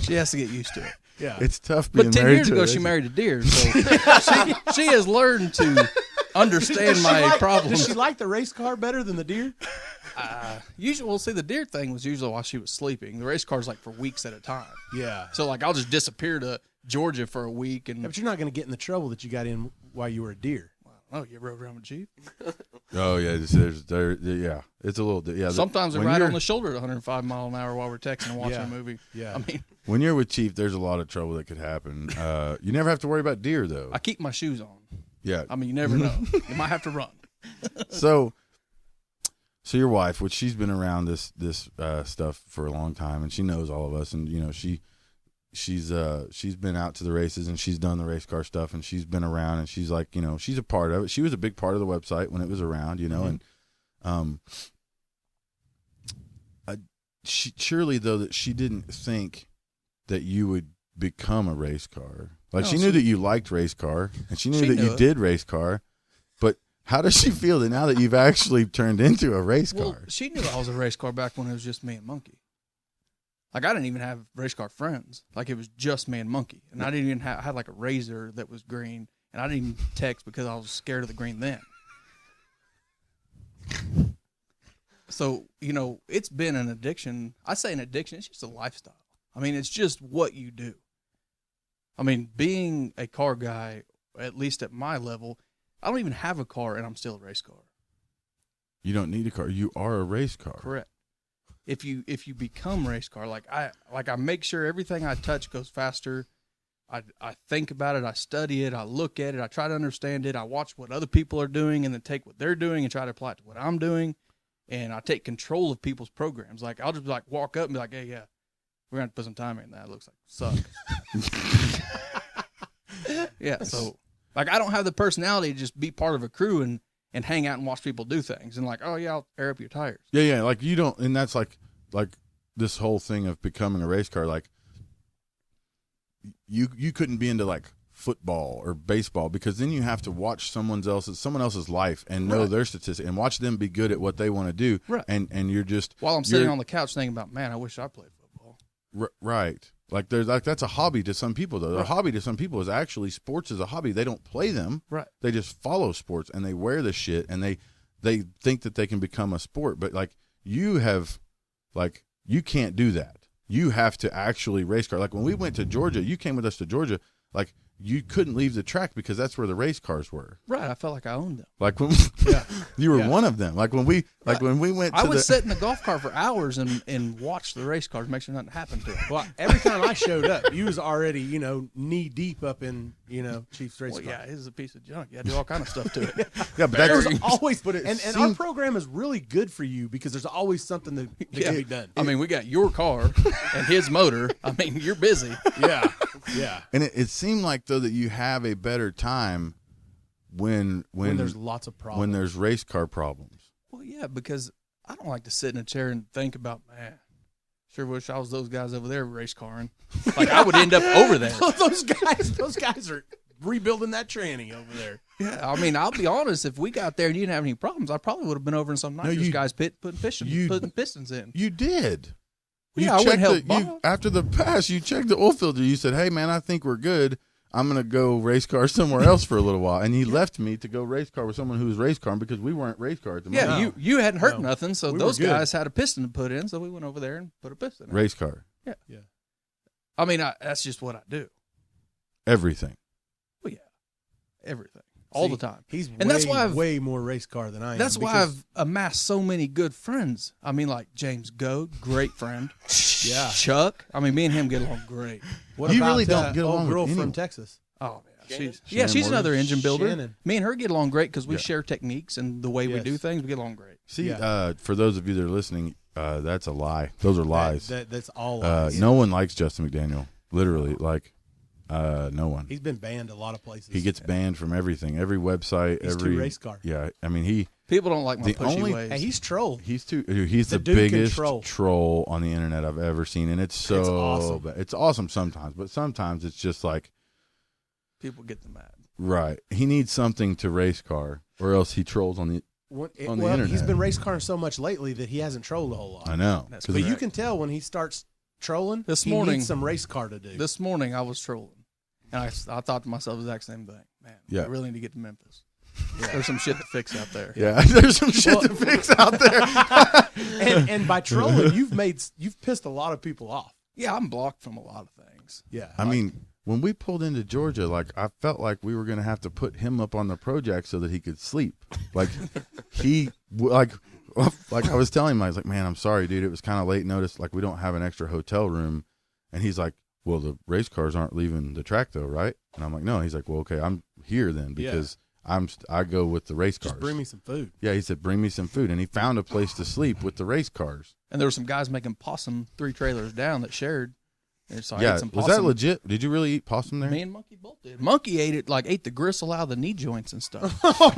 She has to get used to it. Yeah. It's tough being But 10 married years to a ago, race she car. married a deer, so she has learned to understand my problems. Does she like the race car better than the deer? Usually, well, see, the deer thing was usually while she was sleeping. The race car's like for weeks at a time. Yeah. So, like, I'll just disappear to Georgia for a week, and But you're not going to get in the trouble that you got in while you were a deer. oh, you rode around with Chief. Oh yeah, yeah. It's a little yeah. Sometimes they when ride you're- on the shoulder at 105 mile an hour while we're texting and watching Yeah. a movie. Yeah. I mean, When you're with Chief, there's a lot of trouble that could happen. You never have to worry about deer though. I keep my shoes on. Yeah. I mean, you never know. You might have to run. So your wife, which she's been around this stuff for a long time, and she knows all of us, and you know she's been out to the races and she's done the race car stuff, and she's been around, and she's like, you know, she's a part of it. She was a big part of the website when it was around, you know, and surely though that she didn't think that you would become a race car. Like No, she knew that you liked race car, and she knew She that knew you it. did race car, but how does she feel that now that you've actually turned into a race Well, car? she knew I was a race car back when it was just me and Monkey. Like, I didn't even have race car friends. Like, it was just me and Monkey. And I didn't even have, I had like a Razor that was green. And I didn't even text because I was scared of the green then. So, you know, it's been an addiction. I say an addiction, it's just a lifestyle. I mean, it's just what you do. I mean, being a car guy, at least at my level, I don't even have a car and I'm still a race car. You don't need a car. You are a race car. Correct. If you become race car, like I make sure everything I touch goes faster. I think about it, I study it, I look at it, I try to understand it, I watch what other people are doing and then take what they're doing and try to apply it to what I'm doing. and I take control of people's programs. Like I'll just like walk up and be like, hey, yeah, we're gonna have to put some time in that. It looks like suck. Yeah, so like I don't have the personality to just be part of a crew and hang out and watch people do things and like, oh yeah, I'll air up your tires. Yeah, like you don't, and that's like this whole thing of becoming a race car. Like you couldn't be into like football or baseball because then you have to watch someone else's life and know their statistics and watch them be good at what they want to do. Right. And you're just while I'm sitting on the couch thinking about, man, I wish I played football. Right. Like there's like that's a hobby to some people though. A hobby to some people is actually sports is a hobby. They don't play them. Right. They just follow sports and they wear the shit and they think that they can become a sport. But like you can't do that. You have to actually race car. Like when we went to Georgia, you came with us to Georgia, like you couldn't leave the track because that's where the race cars were. Right. I felt like I owned them. Like when you were one of them. Like when we went to I would sit in the golf cart for hours and watch the race cars, make sure nothing happened to them. Well, every time I showed up, you was already, knee deep up in, Chief's race car. Yeah, it is a piece of junk. You do all kind of stuff to it. Yeah, but that's There's always, and our program is really good for you because there's always something that can be done. I mean, we got your car and his motor. I mean, you're busy. Yeah. And it seemed like though that you have a better time when there's lots of problems. when there's race car problems. Well, yeah, because I don't like to sit in a chair and think about, man, sure wish I was those guys over there race carring. Like I would end up over there. those guys are rebuilding that tranny over there. Yeah, I mean, I'll be honest. If we got there and you didn't have any problems, I probably would have been over in some Niners guys putting pistons in. You did. Yeah, I wouldn't help Bob. After the pass, you checked the oil filter. You said, "Hey, man, I think we're good. I'm gonna go race car somewhere else for a little while." And he left me to go race car with someone who was race car because we weren't race car at the moment. Yeah, you hadn't hurt nothing, so We those were good. guys had a piston to put in, so we went over there and put a piston in. Race car, Yeah. I mean, that's just what I do. everything. Well, yeah, everything, all the time. He's that's why way more race car than I am. That's why I've amassed so many good friends. I mean, like James Goad, great friend. Yeah. Chuck. I mean, me and him get along great. What You about really don't get old along with girl anyone. from Texas? Oh, yeah. Shannon? She's Morgan? another engine builder. Shannon. Me and her get along great because we share techniques and the way we Yes. do things. We get along great. See, for those of you that are listening, that's a lie. Those are lies. That's all lies. No one likes Justin McDaniel. Literally, no one. He's been banned a lot of places. He gets banned from everything, every website, He's every too race car. Yeah, I mean People don't like my The pushy only- ways. Hey, he's troll. he's the The dude can biggest troll. troll on the internet I've ever seen, and it's so awesome. bad. It's awesome sometimes, but sometimes it's just like People get them mad. right. He needs something to race car, or else he trolls on the. On the internet. He's been race carring so much lately that he hasn't trolled a whole lot. I know, That's 'cause But you correct. can tell when he starts trolling. This he morning- needs some race car to do. This morning I was trolling, and I thought to myself the exact same thing. Man, Yeah. I really need to get to Memphis. There's some shit to fix out there. yeah, there's some shit to fix out there. and by trolling, you've pissed a lot of people off. Yeah, I'm blocked from a lot of things. Yeah, I mean, when we pulled into Georgia, like I felt like we were going to have to put him up on the Projac so that he could sleep. Like like I was telling him, I was like, "Man, I'm sorry, dude. It was kind of late notice. Like we don't have an extra hotel room." And he's like, "Well, the race cars aren't leaving the track though, right?" And I'm like, "No." He's like, "Well, okay, I'm here then because I go with the race cars." just bring me some food. Yeah, he said, "Bring me some food," and he found a place to sleep with the race cars. And there were some guys making possum 3 trailers down that shared. And so I Yeah, ate some was possum. that legit? Did you really eat possum there? Me and Monkey both did. Monkey ate the gristle out of the knee joints and stuff. Oh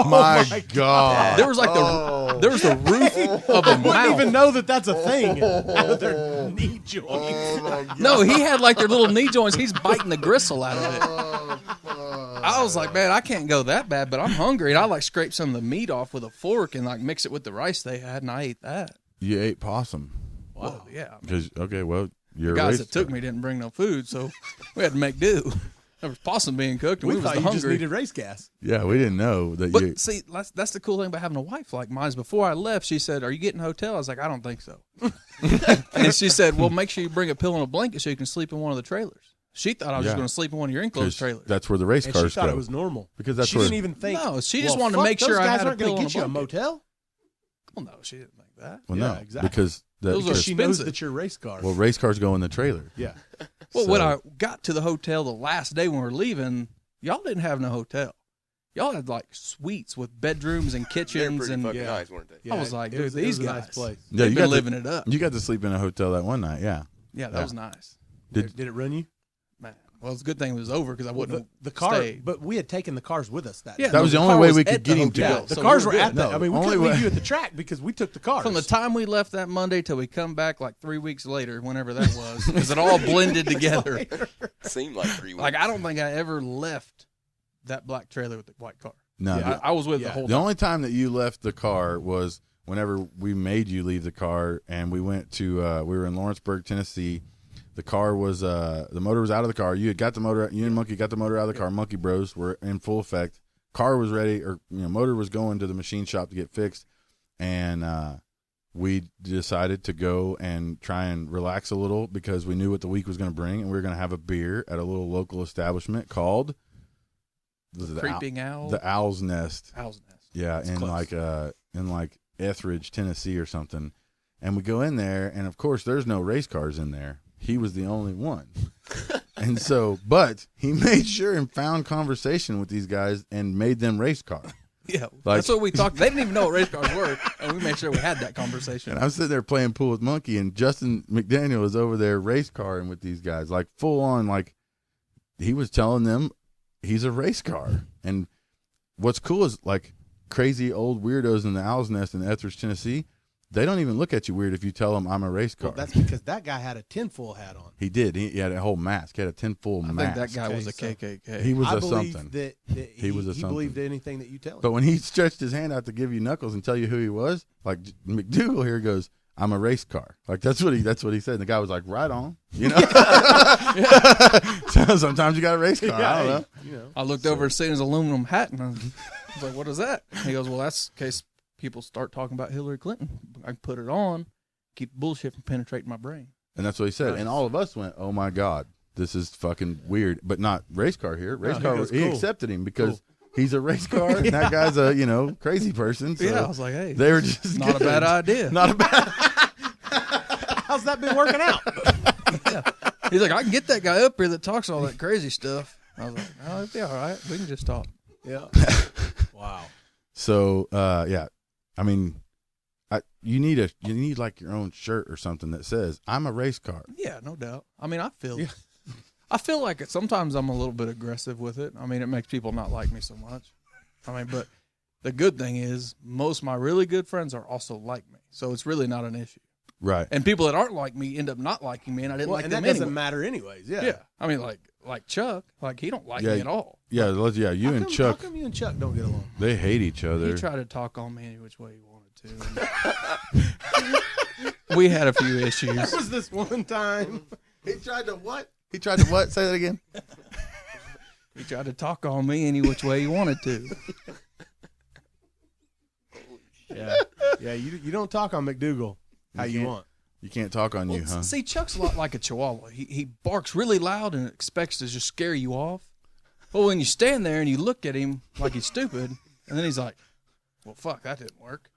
my god! There was like there was the roof of a I wouldn't mouth. even know that that's a thing. Their knee joints. No, he had like their little knee joints. He's biting the gristle out of it. I was like, man, I can't go that bad, but I'm hungry, and I like scrape some of the meat off with a fork and like mix it with the rice they had, and I ate that. You ate possum Wow, yeah. because well, you're The a guys race that took me didn't bring no food, so we had to make do. There was possum being cooked, and We we was thought the you just hungry. needed race gas. Yeah, we didn't know that But you. see, that's the cool thing about having a wife like mine. Is before I left, she said, "Are you getting a hotel?" I was like, "I don't think so." And she said, "Well, make sure you bring a pillow and a blanket so you can sleep in one of the trailers." She thought I was just Yeah. going to sleep in one of your enclosed 'Cause trailers. that's where the race And she cars thought go. it was normal. Because that's she where- didn't even think. No, she just well, wanted to fuck, make sure those I guys had a aren't gonna pillow and get a you a blanket. motel. Well, no, she didn't think that. well, Yeah, no, exactly. because Those are She knows expensive. that you're race car. well, race cars go in the trailer. yeah. Well, So- when I got to the hotel the last day when we were leaving, y'all didn't have no hotel. Y'all had like suites with bedrooms and They're kitchens pretty and fucking nice, weren't they? I was like, dude, it these was a guys, nice place. Yeah, they've you been got to- living it up. You got to sleep in a hotel that one night. Yeah. Yeah, that was nice. Did- Did it run you? Man, well, it's a good thing it was over because I wouldn't The have car, stayed. but we had taken the cars with us that Yeah, day. That was the only car way was we could at get the him to hotel, go. The so cars we were good. at the. No, I mean, we only couldn't leave way- you at the track because we took the cars. From the time we left that Monday till we come back like 3 weeks later, whenever that was, because it all blended together. Seemed like 3 weeks. Like I don't think I ever left that black trailer with the white car. No. Yeah. I was with the Yeah. whole The time. only time that you left the car was whenever we made you leave the car, and we went to we were in Lawrenceburg, Tennessee. The car was the motor was out of the car. You had got the motor. You and Monkey got the motor out of the car. Monkey Bros were in full effect. Car was ready, or motor was going to the machine shop to get fixed, and we decided to go and try and relax a little because we knew what the week was going to bring, and we were going to have a beer at a little local establishment called Creeping Owl. the Owl's Nest. Owl's Nest. Yeah, It's in close. like Etheridge, Tennessee or something. And we go in there, and of course there's no race cars in there. He was the only one. And so, but he made sure and found conversation with these guys and made them race car. Yeah, Like- that's what we talked. They didn't even know what race cars were, and we made sure we had that conversation. And I'm sitting there playing pool with Monkey, and Justin McDaniel was over there race carring with these guys, like full on, like he was telling them he's a race car. And what's cool is like crazy old weirdos in the Owl's Nest in Etheridge, Tennessee, they don't even look at you weird if you tell them I'm a race car. Well, that's because that guy had a tinfoil hat on. He did. He had a whole mask. He had a tinfoil I think mask. that guy was a Okay, so- KKK. He was I a believe something. that He was a he something. believed anything that you tell him. But when he stretched his hand out to give you knuckles and tell you who he was, like McDoogle here goes, "I'm a race car." Like that's what he said. And the guy was like, "Right on," you know. So sometimes you got a race car. I don't know. You know. I looked over and seen his aluminum hat, and I was like, "What is that?" He goes, "Well, that's in case people start talking about Hillary Clinton. I can put it on, keep bullshit from penetrating my brain." And that's what he said. And all of us went, "Oh my God, this is fucking weird." But not race car here. Race he car. goes, He "Cool. accepted him because he's a race car. And that guy's a crazy person. So Yeah, I was like, "Hey, they were just not a good. bad idea." Not a bad. How's that been working out? He's like, "I can get that guy up here that talks all that crazy stuff." I was like, "Oh, it'd be all right. We can just talk." Yeah. Wow. So yeah, I mean, you need like your own shirt or something that says I'm a race car. Yeah, no doubt. I mean, I feel like sometimes I'm a little bit aggressive with it. I mean, it makes people not like me so much. I mean, but the good thing is most of my really good friends are also like me, so it's really not an issue. Right. And people that aren't like me end up not liking me, and I didn't like and them that doesn't anyway. matter anyways. Yeah. Yeah, I mean, like Chuck, like he don't like Yeah, me at all. Yeah, you How and come- Chuck, How come you and Chuck don't get along? they hate each other. He tried to talk on me any which way he wanted to. and we had a few There issues. was this one time. He tried to what? He tried to what? Say that again. He tried to talk on me any which way he wanted to. Yeah. Yeah. You don't talk on McDoogle how you can't. want. You can't talk on you, huh? See, Chuck's a lot like a chihuahua. He barks really loud and expects to just scare you off. But when you stand there and you look at him like he's stupid, and then he's like, "Well, fuck, that didn't work."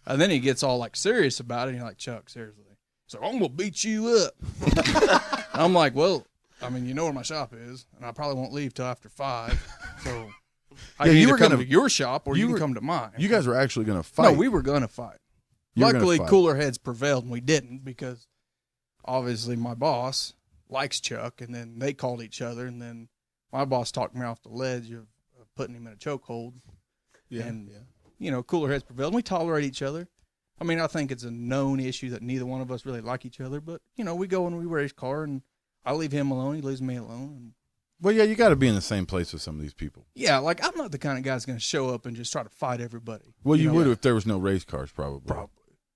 And then he gets all like serious about it. And you're like, "Chuck, seriously." So I'm gonna beat you up. I'm like, "Well, I mean, you know where my shop is, and I probably won't leave till after 5. So I Yeah, can you either were come gonna- to your shop or you can were- come to mine." You guys were actually going to fight. No, we were gonna fight. You were gonna Luckily, fight. cooler heads prevailed, and we didn't because obviously my boss likes Chuck, and then they called each other, and then my boss talked me off the ledge of putting him in a chokehold. Yeah. And cooler heads prevailed, and we tolerate each other. I mean, I think it's a known issue that neither one of us really like each other, but we go and we race car, and I leave him alone, he leaves me alone. And Well, yeah, you got to be in the same place with some of these people. yeah, like I'm not the kind of guy that's going to show up and just try to fight everybody. Well, you know? would if there was no race cars, probably.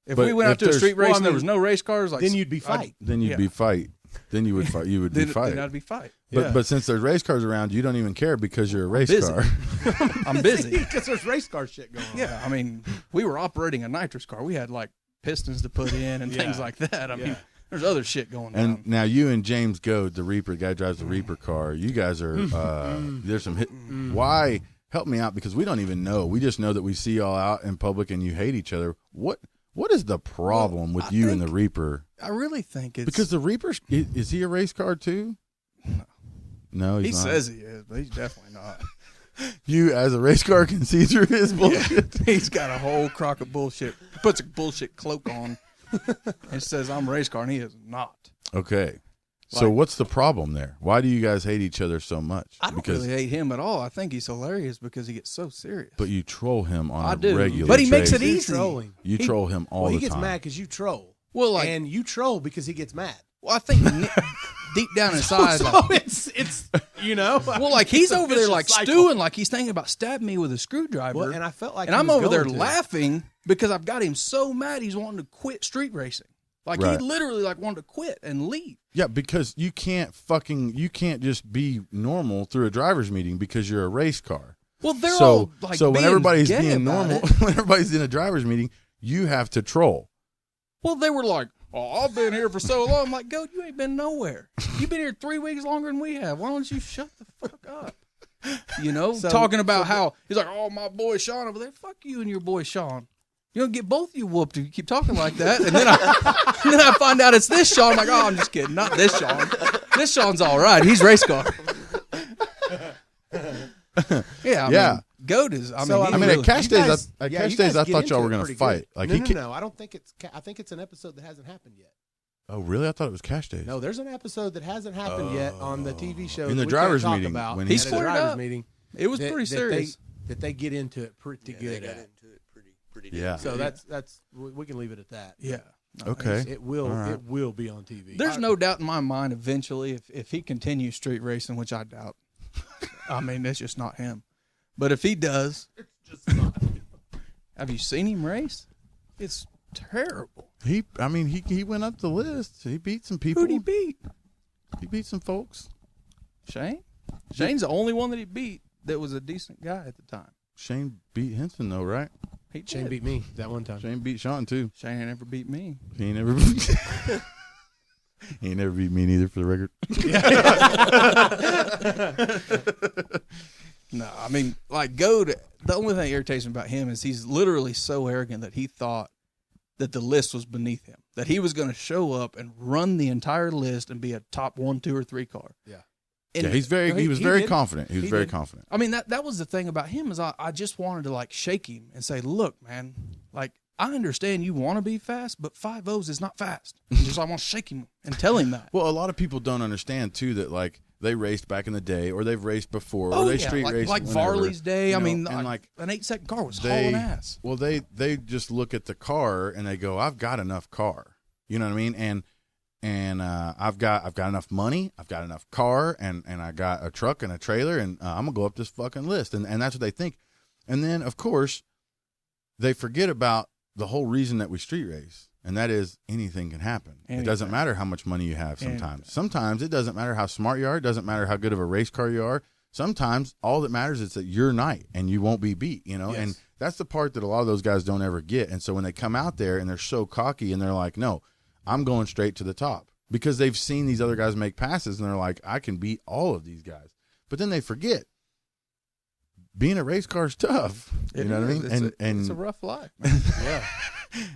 If But we went if out to a there's- street race well, I and there mean, was no race cars, like Then you'd be fight. Then you'd Yeah. be fight. Then you would fight. You would be then fight. I'd be fight. But since there's race cars around, you don't even care because you're a race busy. car. I'm busy. Because there's race car shit going on. Yeah, I mean, we were operating a nitrous car. We had like pistons to put in and things Yeah. like that. I mean, Yeah. there's other shit going And down. now you and James Goad, the Reaper, the guy who drives the Reaper car, you guys are there's some hit. Why? Help me out because we don't even know. We just know that we see y'all out in public and you hate each other. What is the problem with I you and the think- Reaper? I really think it's Because the Reaper is he a race car too? No, he's he not. says he is, but he's definitely not. You, as a race car, can see through his bullshit. He's got a whole crock of bullshit. He puts a bullshit cloak on and says, I'm a race car, and he is not. Okay. So what's the problem there? Why do you guys hate each other so much? I don't really hate him at all. I think he's hilarious because he gets so serious. But you troll him on I a do. regular But he makes basis. it easy. Trolling. You troll him all the time. He gets mad because you troll. Well, like, and you troll because he gets mad. well, I think deep down inside, So like, it's you know. well, like he's it's a over there vicious like cycle. stewing, like he's thinking about stabbing me with a screwdriver. Well, and I felt like, and he I'm was over there going to. laughing because I've got him so mad he's wanting to quit street racing. Like Right. he literally like wanted to quit and leave. Yeah, because you can't just be normal through a driver's meeting because you're a race car. Well, they're So all like when being everybody's gay being about normal, it. when everybody's in a driver's meeting, you have to troll. Well, they were like, "Oh, I've been here for so long." I'm like, "Goat, you ain't been nowhere. You've been here 3 weeks longer than we have. Why don't you shut the fuck up?" You know, talking about how he's like, "Oh, my boy Shawn over there. Fuck you and your boy Shawn. You don't get both of you whooped if you keep talking like that." And then I find out it's this Shawn. I'm like, "Oh, I'm just kidding. Not this Shawn. This Shawn's all right. He's race car." Yeah, I mean, Goat is. I So, mean, I mean, really- at Cash you Days, guys- at yeah, Cash you Days, guys I get thought y'all into were it gonna pretty fight. good. Like No. I don't think it's. I think it's an episode that hasn't happened yet. Oh, really? I thought it was Cash Days. No, there's an episode that hasn't happened yet on the TV show In that the we driver's can't talk meeting, About when at he a squared driver's up. meeting, it was pretty serious. That they get into it pretty Yeah, good they got at. into it pretty deep. Yeah. So that's we can leave it at that. Yeah. No, Okay. It will All right. it will be on TV. There's no doubt in my mind eventually if he continues street racing, which I doubt. I mean, that's just not him. But if he does, have you seen him race? It's terrible. He went up the list. He beat some people. Who'd he beat? He beat some folks. Shane? Shane's the only one that he beat that was a decent guy at the time. Shane beat Henson though, right? He Shane did. beat me that one time. Shane beat Shawn too. Shane ain't never beat me. He ain't never. He ain't never beat me neither, for the record. No, I mean, like, Goat, the only thing that irritates me about him is he's literally so arrogant that he thought that the list was beneath him, that he was going to show up and run the entire list and be a top 1, 2, or 3 car. Yeah. And Yeah, he was he very did. confident. He was He very did. confident. I mean, that was the thing about him is I just wanted to, like, shake him and say, look, man, like, I understand you want to be fast, but 5.0s is not fast. And just I want to shake him and tell him that. Well, a lot of people don't understand too that like they raced back in the day, or they've raced before, or they street raced like whenever, Varley's day. you I know, mean, and like an 8-second car was they hauling ass. well they just look at the car and they go, I've got enough car, you know what I mean, and I've got enough money, I've got enough car, and I got a truck and a trailer, and I'm gonna go up this fucking list, and that's what they think, and then of course they forget about the whole reason that we street race. And that is anything can happen. It doesn't matter how much money you have sometimes. Sometimes it doesn't matter how smart you are. It doesn't matter how good of a race car you are. Sometimes all that matters is that your night and you won't be beat, you know? Yes. And that's the part that a lot of those guys don't ever get. And so when they come out there and they're so cocky and they're like, no, I'm going straight to the top, because they've seen these other guys make passes and they're like, I can beat all of these guys. But then they forget being a race car is tough. You know what I mean? It's a rough life, man. Yeah.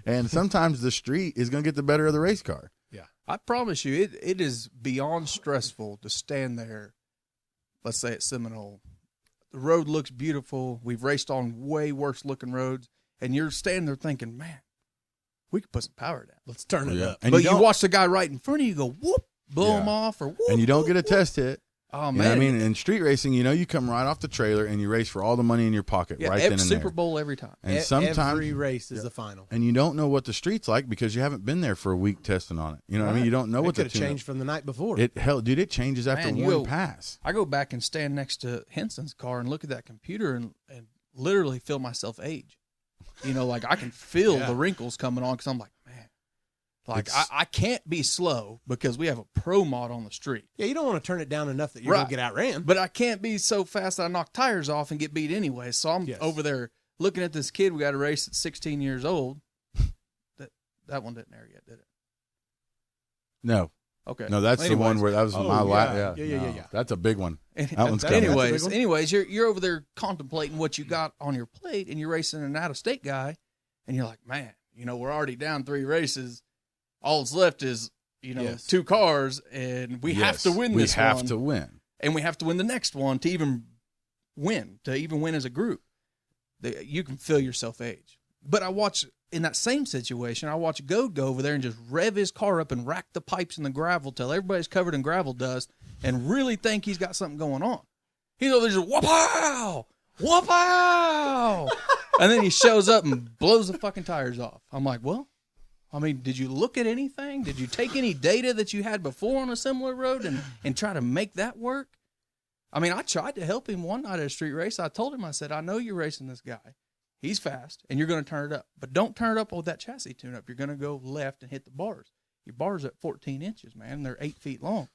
And sometimes the street is going to get the better of the race car. Yeah. I promise you, it is beyond stressful to stand there, let's say at Seminole. The road looks beautiful. We've raced on way worse looking roads, and you're standing there thinking, man, we could put some power down. Let's turn it up. And But you don't- watch the guy right in front of you go, whoop, blow him off, or whoop. and you don't get a whoop, test hit. Oh, You know man. what I mean? In street racing, you know, you come right off the trailer and you race for all the money in your pocket Yeah, right every then and Super there. Bowl every time. And sometimes, every race is the final. and you don't know what the street's like because you haven't been there for a week testing on it. You know what I mean? You don't know It what the could have changed from the night before. Dude, it changes after Man, you one go- pass. I go back and stand next to Henson's car and look at that computer and literally feel myself age. You know, like I can feel Yeah. the wrinkles coming on because I'm like, man, like It's- I can't be slow because we have a pro mod on the street. yeah, you don't want to turn it down enough that you're Right. going to get outran. But I can't be so fast that I knock tires off and get beat anyway. So I'm Yes. over there looking at this kid we got to race at 16 years old. That one didn't air yet, did it? No, Okay. no, that's the one where that was Oh, my last. yeah. Yeah, Yeah. no, that's a big one. Any- That one's coming. anyways, you're over there contemplating what you got on your plate, and you're racing an out-of-state guy, and you're like, man, you know, we're already down 3 races. All that's left is, you know, Yes. 2 cars, and we have Yes, to win this We have one, to win. and we have to win the next one to even win, to even win as a group. You can feel yourself age. But I watch, in that same situation, I watch Goat go over there and just rev his car up and rack the pipes in the gravel till everybody's covered in gravel dust and really think he's got something going on. He's over there just, whoop-ow! Whoop-ow! And then he shows up and blows the fucking tires off. I'm like, well, I mean, did you look at anything? Did you take any data that you had before on a similar road and try to make that work? I mean, I tried to help him one night at a street race. I told him, I said, I know you're racing this guy. He's fast, and you're going to turn it up. But don't turn it up with that chassis tune-up. You're going to go left and hit the bars. Your bars are at 14 inches, man, and they're 8 feet long.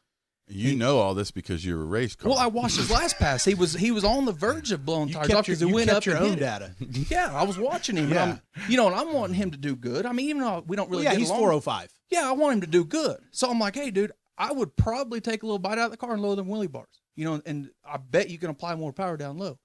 You know all this because you're a race car. Well, I watched his last pass. He was on the verge of blowing tires off because he went up your and own hit it. data. Yeah, I was watching him. Yeah. And I'm wanting him to do good. I mean, even though we don't really get he's along. 405. Yeah, I want him to do good. So I'm like, hey, dude, I would probably take a little bite out of the car and lower them wheelie bars. And I bet you can apply more power down low.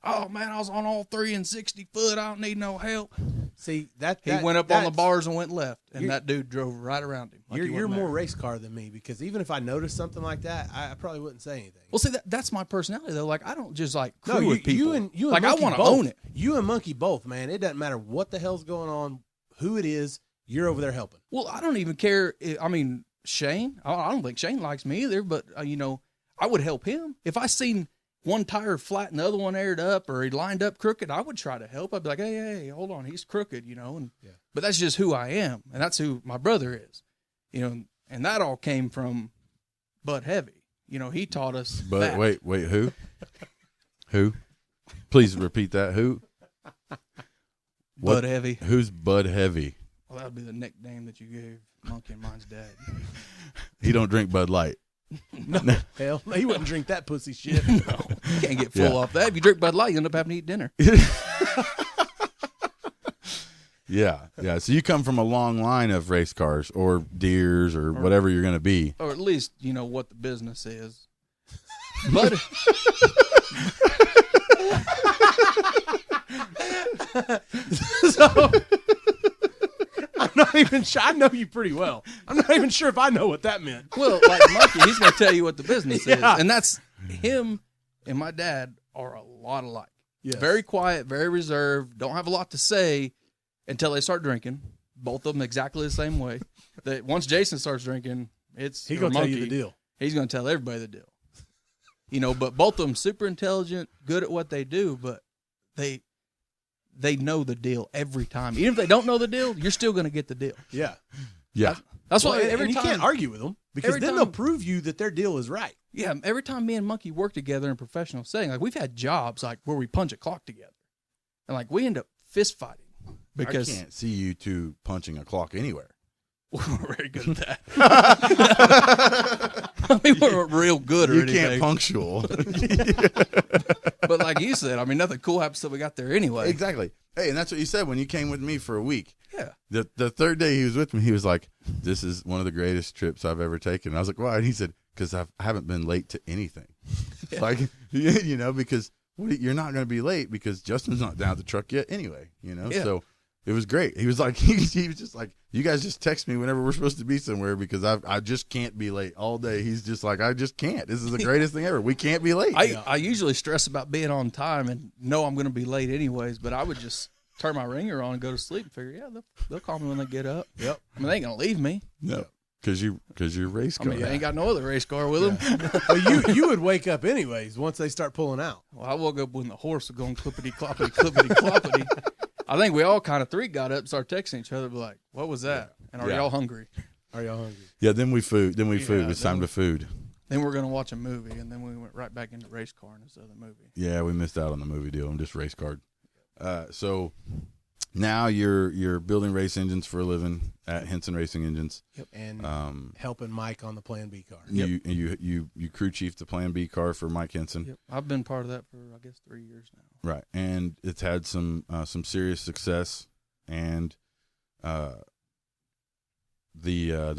Oh, man, I was on all 3 and 60 foot. I don't need no help. See, He went up on the bars and went left, and that dude drove right around him. Like you're more race car than me, because even if I noticed something like that, I probably wouldn't say anything. Well, see, that's my personality, though. Like, I don't just, crew with people. You and like, I Monkey want to both. own it. You and Monkey both, man. It doesn't matter what the hell's going on, who it is, you're over there helping. Well, I don't even care. I mean, Shane, I don't think Shane likes me either, but, I would help him. If I seen one tire flat and the other one aired up, or he lined up crooked, I would try to help. I'd be like, hey, hold on, he's crooked, But that's just who I am, and that's who my brother is, and that all came from Bud Heavy. He taught us. But that. wait, who? Who? Please repeat that. Who? Bud Heavy. Who's Bud Heavy? Well, that would be the nickname that you gave Monkey and mine's dad. He don't drink Bud Light. No, hell, he wouldn't drink that pussy shit. No, you can't get full off that. If you drink Bud Light, you end up having to eat dinner. Yeah. So you come from a long line of race cars or deers or whatever you're going to be. Or at least, what the business is. But So I'm not even sure. I know you pretty well. I'm not even sure if I know what that meant. well, like Monkey, he's going to tell you what the business is. And that's him and my dad are a lot alike. Yes. Very quiet, very reserved, don't have a lot to say until they start drinking. Both of them exactly the same way. That once Jason starts drinking, he's He gonna tell you the deal. He's going to tell everybody the deal. But both of them super intelligent, good at what they do, but they know the deal every time. Even if they don't know the deal, you're still going to get the deal. Yeah. Yeah. That's why Well, every and you time can't argue with them, because every then time- they'll prove you that their deal is right. Yeah, every time me and Monkey work together in a professional setting, like we've had jobs like where we punch a clock together, and like we end up fist fighting because I can't see you two punching a clock anywhere. we're very good at that. I mean, we're real good or You anything. can't punctual. But like you said, I mean, nothing cool happens till we got there anyway. Exactly. Hey, and that's what you said when you came with me for a week. Yeah. The third day he was with me, he was like, "This is one of the greatest trips I've ever taken." And I was like, "Why?" And he said, "Because I haven't been late to anything." Yeah. Like, because you're not going to be late because Justin's not down at the truck yet anyway. Yeah. So it was great. He was like, he was just like, "You guys just text me whenever we're supposed to be somewhere because I just can't be late all day." He's just like, "I just can't. This is the greatest thing ever. We can't be late." I usually stress about being on time and know I'm going to be late anyways, but I would just turn my ringer on and go to sleep and figure, they'll call me when they get up. Yep. I mean, they ain't going to leave me. No, because you're race I car. mean, they ain't got no other race car with them. Well, you would wake up anyways once they start pulling out. Well, I woke up when the horse was going clippity cloppity clippity cloppity. I think we all kind of got up and started texting each other, like, "What was that?" And are Yeah. y'all hungry? Are y'all hungry? Yeah, then we food. It's then time to food. Then we're gonna watch a movie, and then we went right back into race car in this other movie. Yeah, we missed out on the movie deal. I'm just race card. So now you're building race engines for a living at Henson Racing Engines. Yep. And helping Mike on the Plan B car. You crew chief the Plan B car for Mike Henson. Yep. I've been part of that for I guess 3 years now. Right, and it's had some serious success, and the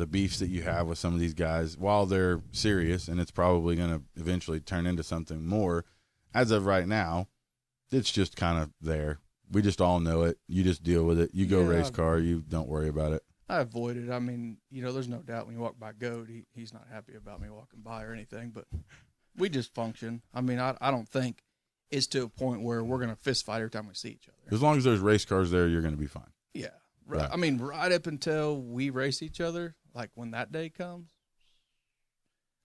beefs that you have with some of these guys, while they're serious, and it's probably going to eventually turn into something more. As of right now, it's just kind of there. We just all know it. You just deal with it. You go Yeah, race car. You don't worry about it. I avoid it. I mean, there's no doubt when you walk by Goat, he's not happy about me walking by or anything, but we just function. I mean, I don't think is to a point where we're going to fist fight every time we see each other. As long as there's race cars there, you're going to be fine. Yeah. Right. I mean, right up until we race each other, like when that day comes.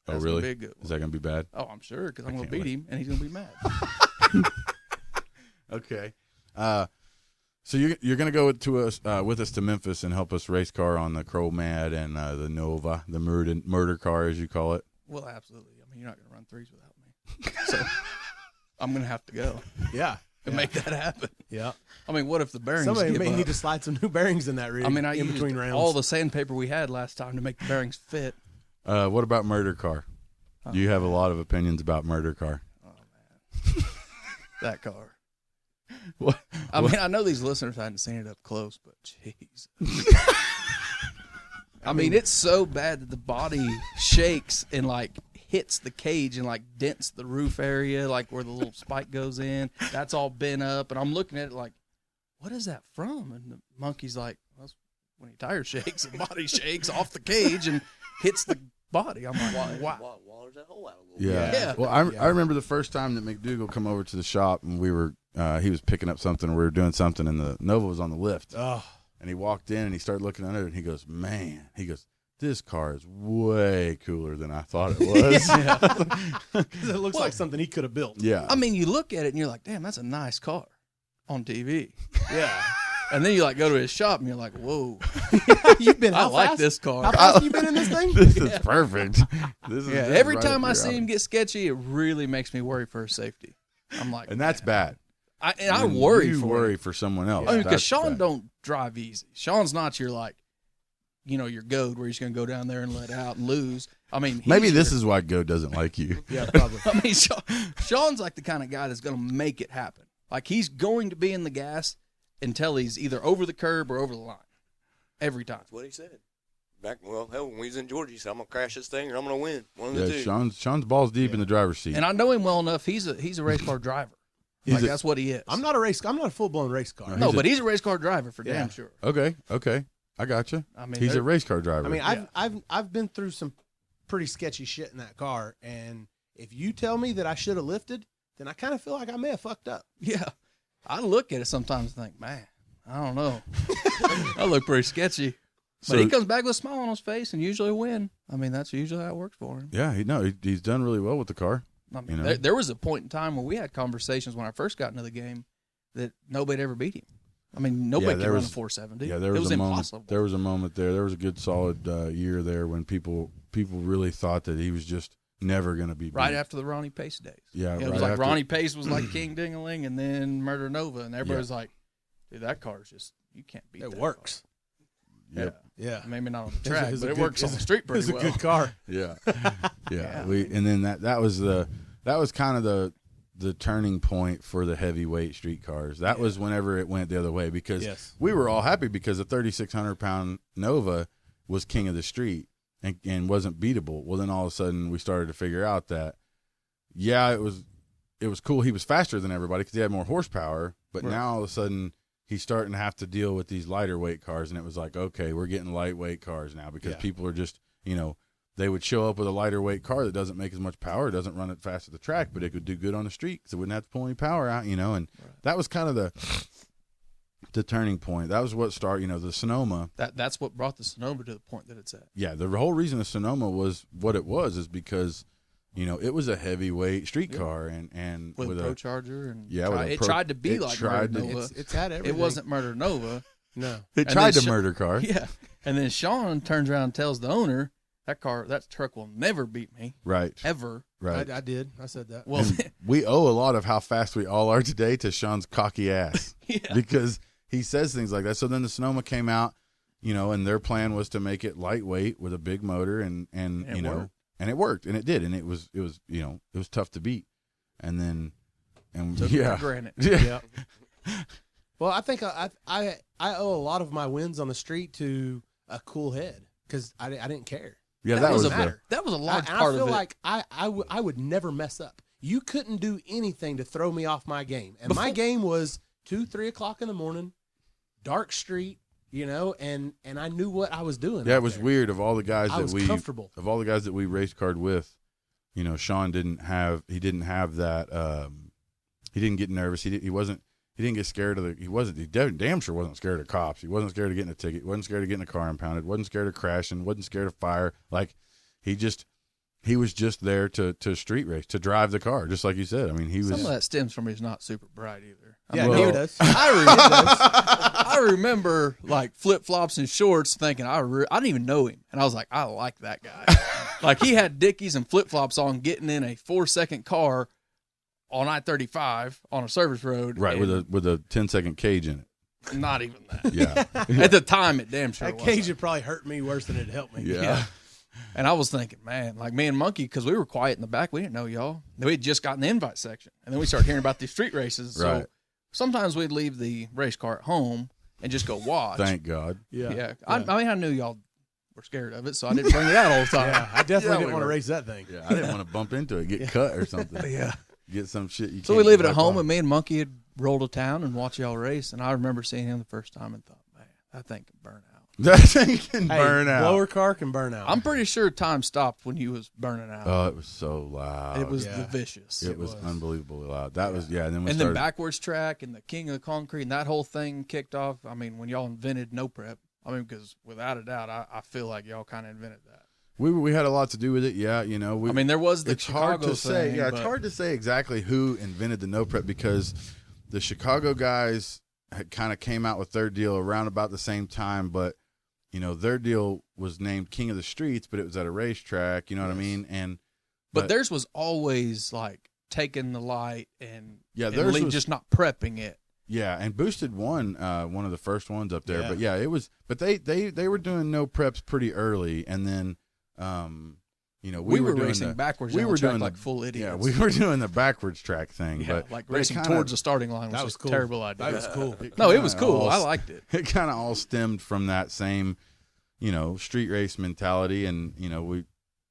Oh, That's really? gonna be a good one. Is that going to be bad? Oh, I'm sure, because I'm going to can't beat wait. him, and he's going to be mad. Okay. So you're going to go with us to Memphis and help us race car on the Crow Mad and the Nova, the murder car, as you call it. Well, absolutely. I mean, you're not going to run threes without me. So I'm going to have to go Yeah. and make that happen. Yeah. I mean, what if the bearings Somebody give may up? need to slide some new bearings in that rig. I mean, I in used between rounds. all the sandpaper we had last time to make the bearings fit. What about murder car? You have a lot of opinions about murder car. That car. What? I mean, I know these listeners hadn't seen it up close, but jeez. I mean, it's so bad that the body shakes and like hits the cage and like dents the roof area, like where the little spike goes in. That's all bent up, and I'm looking at it like, what is that from? And the monkey's like, well, that's when he tire shakes, the body shakes off the cage and hits the body. I'm like, wow. Wallers that hole out a little Yeah. bit. Yeah. Well, I remember the first time that McDoogle come over to the shop and we were he was picking up something, we were doing something, and the Nova was on the lift. Oh, And he walked in and he started looking under it and he goes, man, this car is way cooler than I thought it was. because it looks like something he could have built. Yeah. I mean, you look at it and you're like, damn, that's a nice car on TV. Yeah. And then you like go to his shop and you're like, whoa, You've been. I How like fast? this car. How fast have you been in this thing? This is perfect. This is Yeah, just every right time up I your see alley. him get sketchy, it really makes me worry for his safety. I'm like, And that's bad. I When worry you for worry him. for someone else. I mean, because That's Shawn bad. don't drive easy. Shawn's not your like, your goat where he's going to go down there and let out and lose. I mean, Maybe this is why Go doesn't like you. Yeah, probably. I mean, Shawn's like the kind of guy that's going to make it happen. Like he's going to be in the gas until he's either over the curb or over the line. Every time. That's what he said. Hell, when we was in Georgia, he said, I'm going to crash this thing or I'm going to win. One of the Yeah, two. Sean's balls deep in the driver's seat. And I know him well enough. He's a race car driver. He's That's what he is. I'm not a full blown race car. No, but he's a race car driver for damn sure. Okay. I got you. I mean, He's a race car driver. I mean, I've been through some pretty sketchy shit in that car, and if you tell me that I should have lifted, then I kind of feel like I may have fucked up. Yeah. I look at it sometimes and think, man, I don't know. I look pretty sketchy. But So- he comes back with a smile on his face and usually win. I mean, that's usually how it works for him. yeah, he's done really well with the car. I mean, You know? there was a point in time where we had conversations when I first got into the game that nobody ever beat him. I mean, nobody could there run was- a 470. Yeah, there it was was a impossible. moment. There was a moment there. There was a good solid year there when people really thought that he was just never going to be beat. Right after the Ronnie Pace days. Yeah, it right was like after- Ronnie Pace was like King Dingaling and then Murder Nova, and everybody's like, dude, that car is just, you can't beat It that works. car. Yep. Yeah. Maybe not on the track, It's a but it good- works on it's the a- street pretty It's well. a good car. Yeah, Yeah. And then that was kind of the turning point for the heavyweight street cars. That was whenever it went the other way because Yes. we were all happy because the 3,600-pound Nova was king of the street and wasn't beatable. Well, then all of a sudden we started to figure out that it was cool. He was faster than everybody because he had more horsepower. But now all of a sudden he's starting to have to deal with these lighter weight cars, and it was like, okay, we're getting lightweight cars now because people are just, they would show up with a lighter weight car that doesn't make as much power, doesn't run it fast at the track, but it could do good on the street because it wouldn't have to pull any power out, and that was kind of the turning point. That was what started, the Sonoma. That's what brought the Sonoma to the point that it's at. Yeah, the whole reason the Sonoma was what it was is because, it was a heavyweight street car and With a a Pro Charger and with a tried to be it like tried Murder to- Nova. It's had everything. It wasn't Murder Nova. No. It And tried then to murder car. Yeah. And then Shawn turns around and tells the owner, that truck will never beat me. Right. Ever. Right. I did. I said that. Well, And we owe a lot of how fast we all are today to Sean's cocky ass. yeah. Because he says things like that. So then the Sonoma came out, and their plan was to make it lightweight with a big motor and It worked. and it worked, and it did, and it was it was tough to beat. And then Took it for granted. Yeah. Well, I think I owe a lot of my wins on the street to a cool head because I didn't care. Yeah, That that was was a the, that was a large And part I feel of it. like I would never mess up. You couldn't do anything to throw me off my game. And my game was 2-3 o'clock in the morning, dark street, and I knew what I was doing. Yeah, out it was there. weird of all the guys I that was we comfortable. of all the guys that we race card with, Sean didn't have that He didn't get nervous. He didn't get scared of he damn sure wasn't scared of cops. He wasn't scared of getting a ticket. He wasn't scared of getting a car impounded. Wasn't scared of crashing. Wasn't scared of fire. Like, he was just there to street race, to drive the car, just like you said. I mean, he was. Some of that stems from he's not super bright either. Yeah, Well- he does. I remember like flip flops and shorts, thinking I didn't even know him, and I was like, I like that guy. Like, he had Dickies and flip flops on, getting in a 4-second car on I-35 on a service road, Right, and with a 10-second cage in it. not even that. Yeah. At the time, it damn sure That was. cage would probably hurt me worse than it helped me. Yeah. And I was thinking, man, like me and Monkey, because we were quiet in the back, we didn't know y'all. We had just gotten the invite section, and then we started hearing about these street races. So Right. sometimes we'd leave the race car at home and just go watch. Thank God. Yeah. I mean, I knew y'all were scared of it, so I didn't bring it out all the time. Yeah, I definitely Yeah, didn't we want to were. race that thing. Yeah, I didn't want to bump into it, get cut or something. Yeah. Get some shit. You So can't we leave it at wipe home, off. and me and Monkey had rolled to town and watched y'all race. And I remember seeing him the first time and thought, man, that thing can burn out. That thing can Hey, burn out. blower car can burn out. I'm pretty sure time stopped when he was burning out. Oh, it was so loud. it was yeah. vicious. It was unbelievably loud. That was And then we And then started. backwards track and the king of the concrete and that whole thing kicked off. I mean, when y'all invented no prep, I mean, because without a doubt, I feel like y'all kind of invented that. we had a lot to do with it. Yeah, you know. I mean, there was the it's Chicago hard to say. thing, Yeah, it's but- hard to say exactly who invented the no prep, because the Chicago guys had kind of came out with their deal around about the same time, but you know, their deal was named King of the Streets, but it was at a racetrack. You know what I mean? And But theirs was always like taking the light and Yeah, and theirs was- just not prepping it. yeah, and Boosted won one of the first ones up there. Yeah. But yeah, it was. But they were doing no preps pretty early, and then you know, We were doing racing the, backwards. We down were the track doing like the, full idiots. Yeah, we were doing the backwards track thing, Yeah, but like but it racing kinda- towards the starting line That was was a cool. terrible idea. That was cool. No, it was kinda cool. all- I liked it. It kind of all stemmed from that same, you know, street race mentality, and you know, we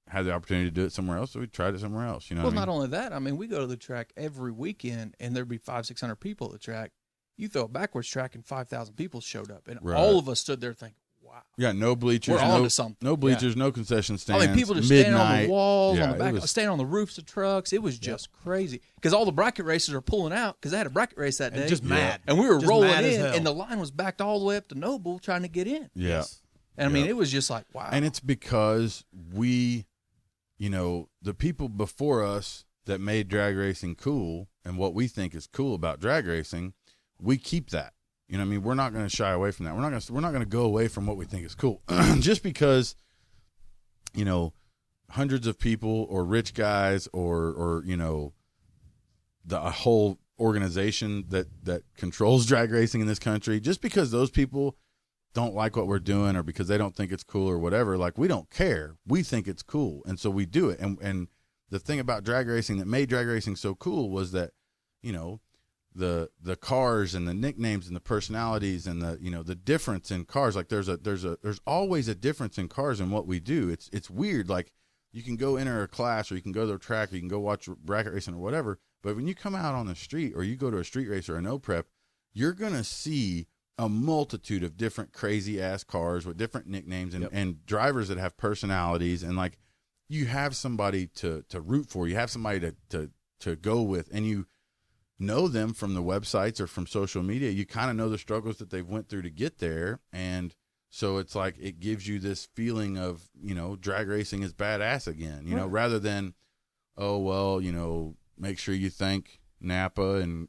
had the opportunity to do it somewhere else, so we tried it somewhere else. You know, Well, what I not mean? only that, I mean, we go to the track every weekend, and there'd be 500-600 people at the track. You throw a backwards track, and 5,000 people showed up, and Right. all of us stood there thinking, "Wow, Yeah, no bleachers, we're no, onto something." no bleachers, no concession I stands. mean, people just standing on midnight. the walls, Yeah, on the back, it was- standing on the roofs of trucks. It was just crazy because all the bracket racers are pulling out because they had a bracket race that day, And just mad. and we were Just rolling mad as in, hell. and the line was backed all the way up to Noble trying to get in. Yeah. And I mean, Yeah. it was just like, wow. And it's because we, you know, the people before us that made drag racing cool and what we think is cool about drag racing, we keep that. You know what I mean? We're not going to shy away from that. We're not going to go away from what we think is cool. Just because, you know, hundreds of people or rich guys or you know, a whole organization that controls drag racing in this country, just because those people don't like what we're doing or because they don't think it's cool or whatever, like, we don't care. We think it's cool, and so we do it. And the thing about drag racing that made drag racing so cool was that, you know, the cars and the nicknames and the personalities and the, you know, the difference in cars. Like, there's always a difference in cars in what we do. It's weird. Like, you can go enter a class, or you can go to a track, or you can go watch bracket racing or whatever, but when you come out on the street, or you go to a street race or a no prep, you're gonna see a multitude of different crazy ass cars with different nicknames and drivers that have personalities, and like, you have somebody to root for, you have somebody to go with, and you know them from the websites or from social media. You kind of know the struggles that they've went through to get there, and so it's like, it gives you this feeling of, you know, drag racing is badass again, you know, rather than, oh, well, you know, make sure you thank Napa and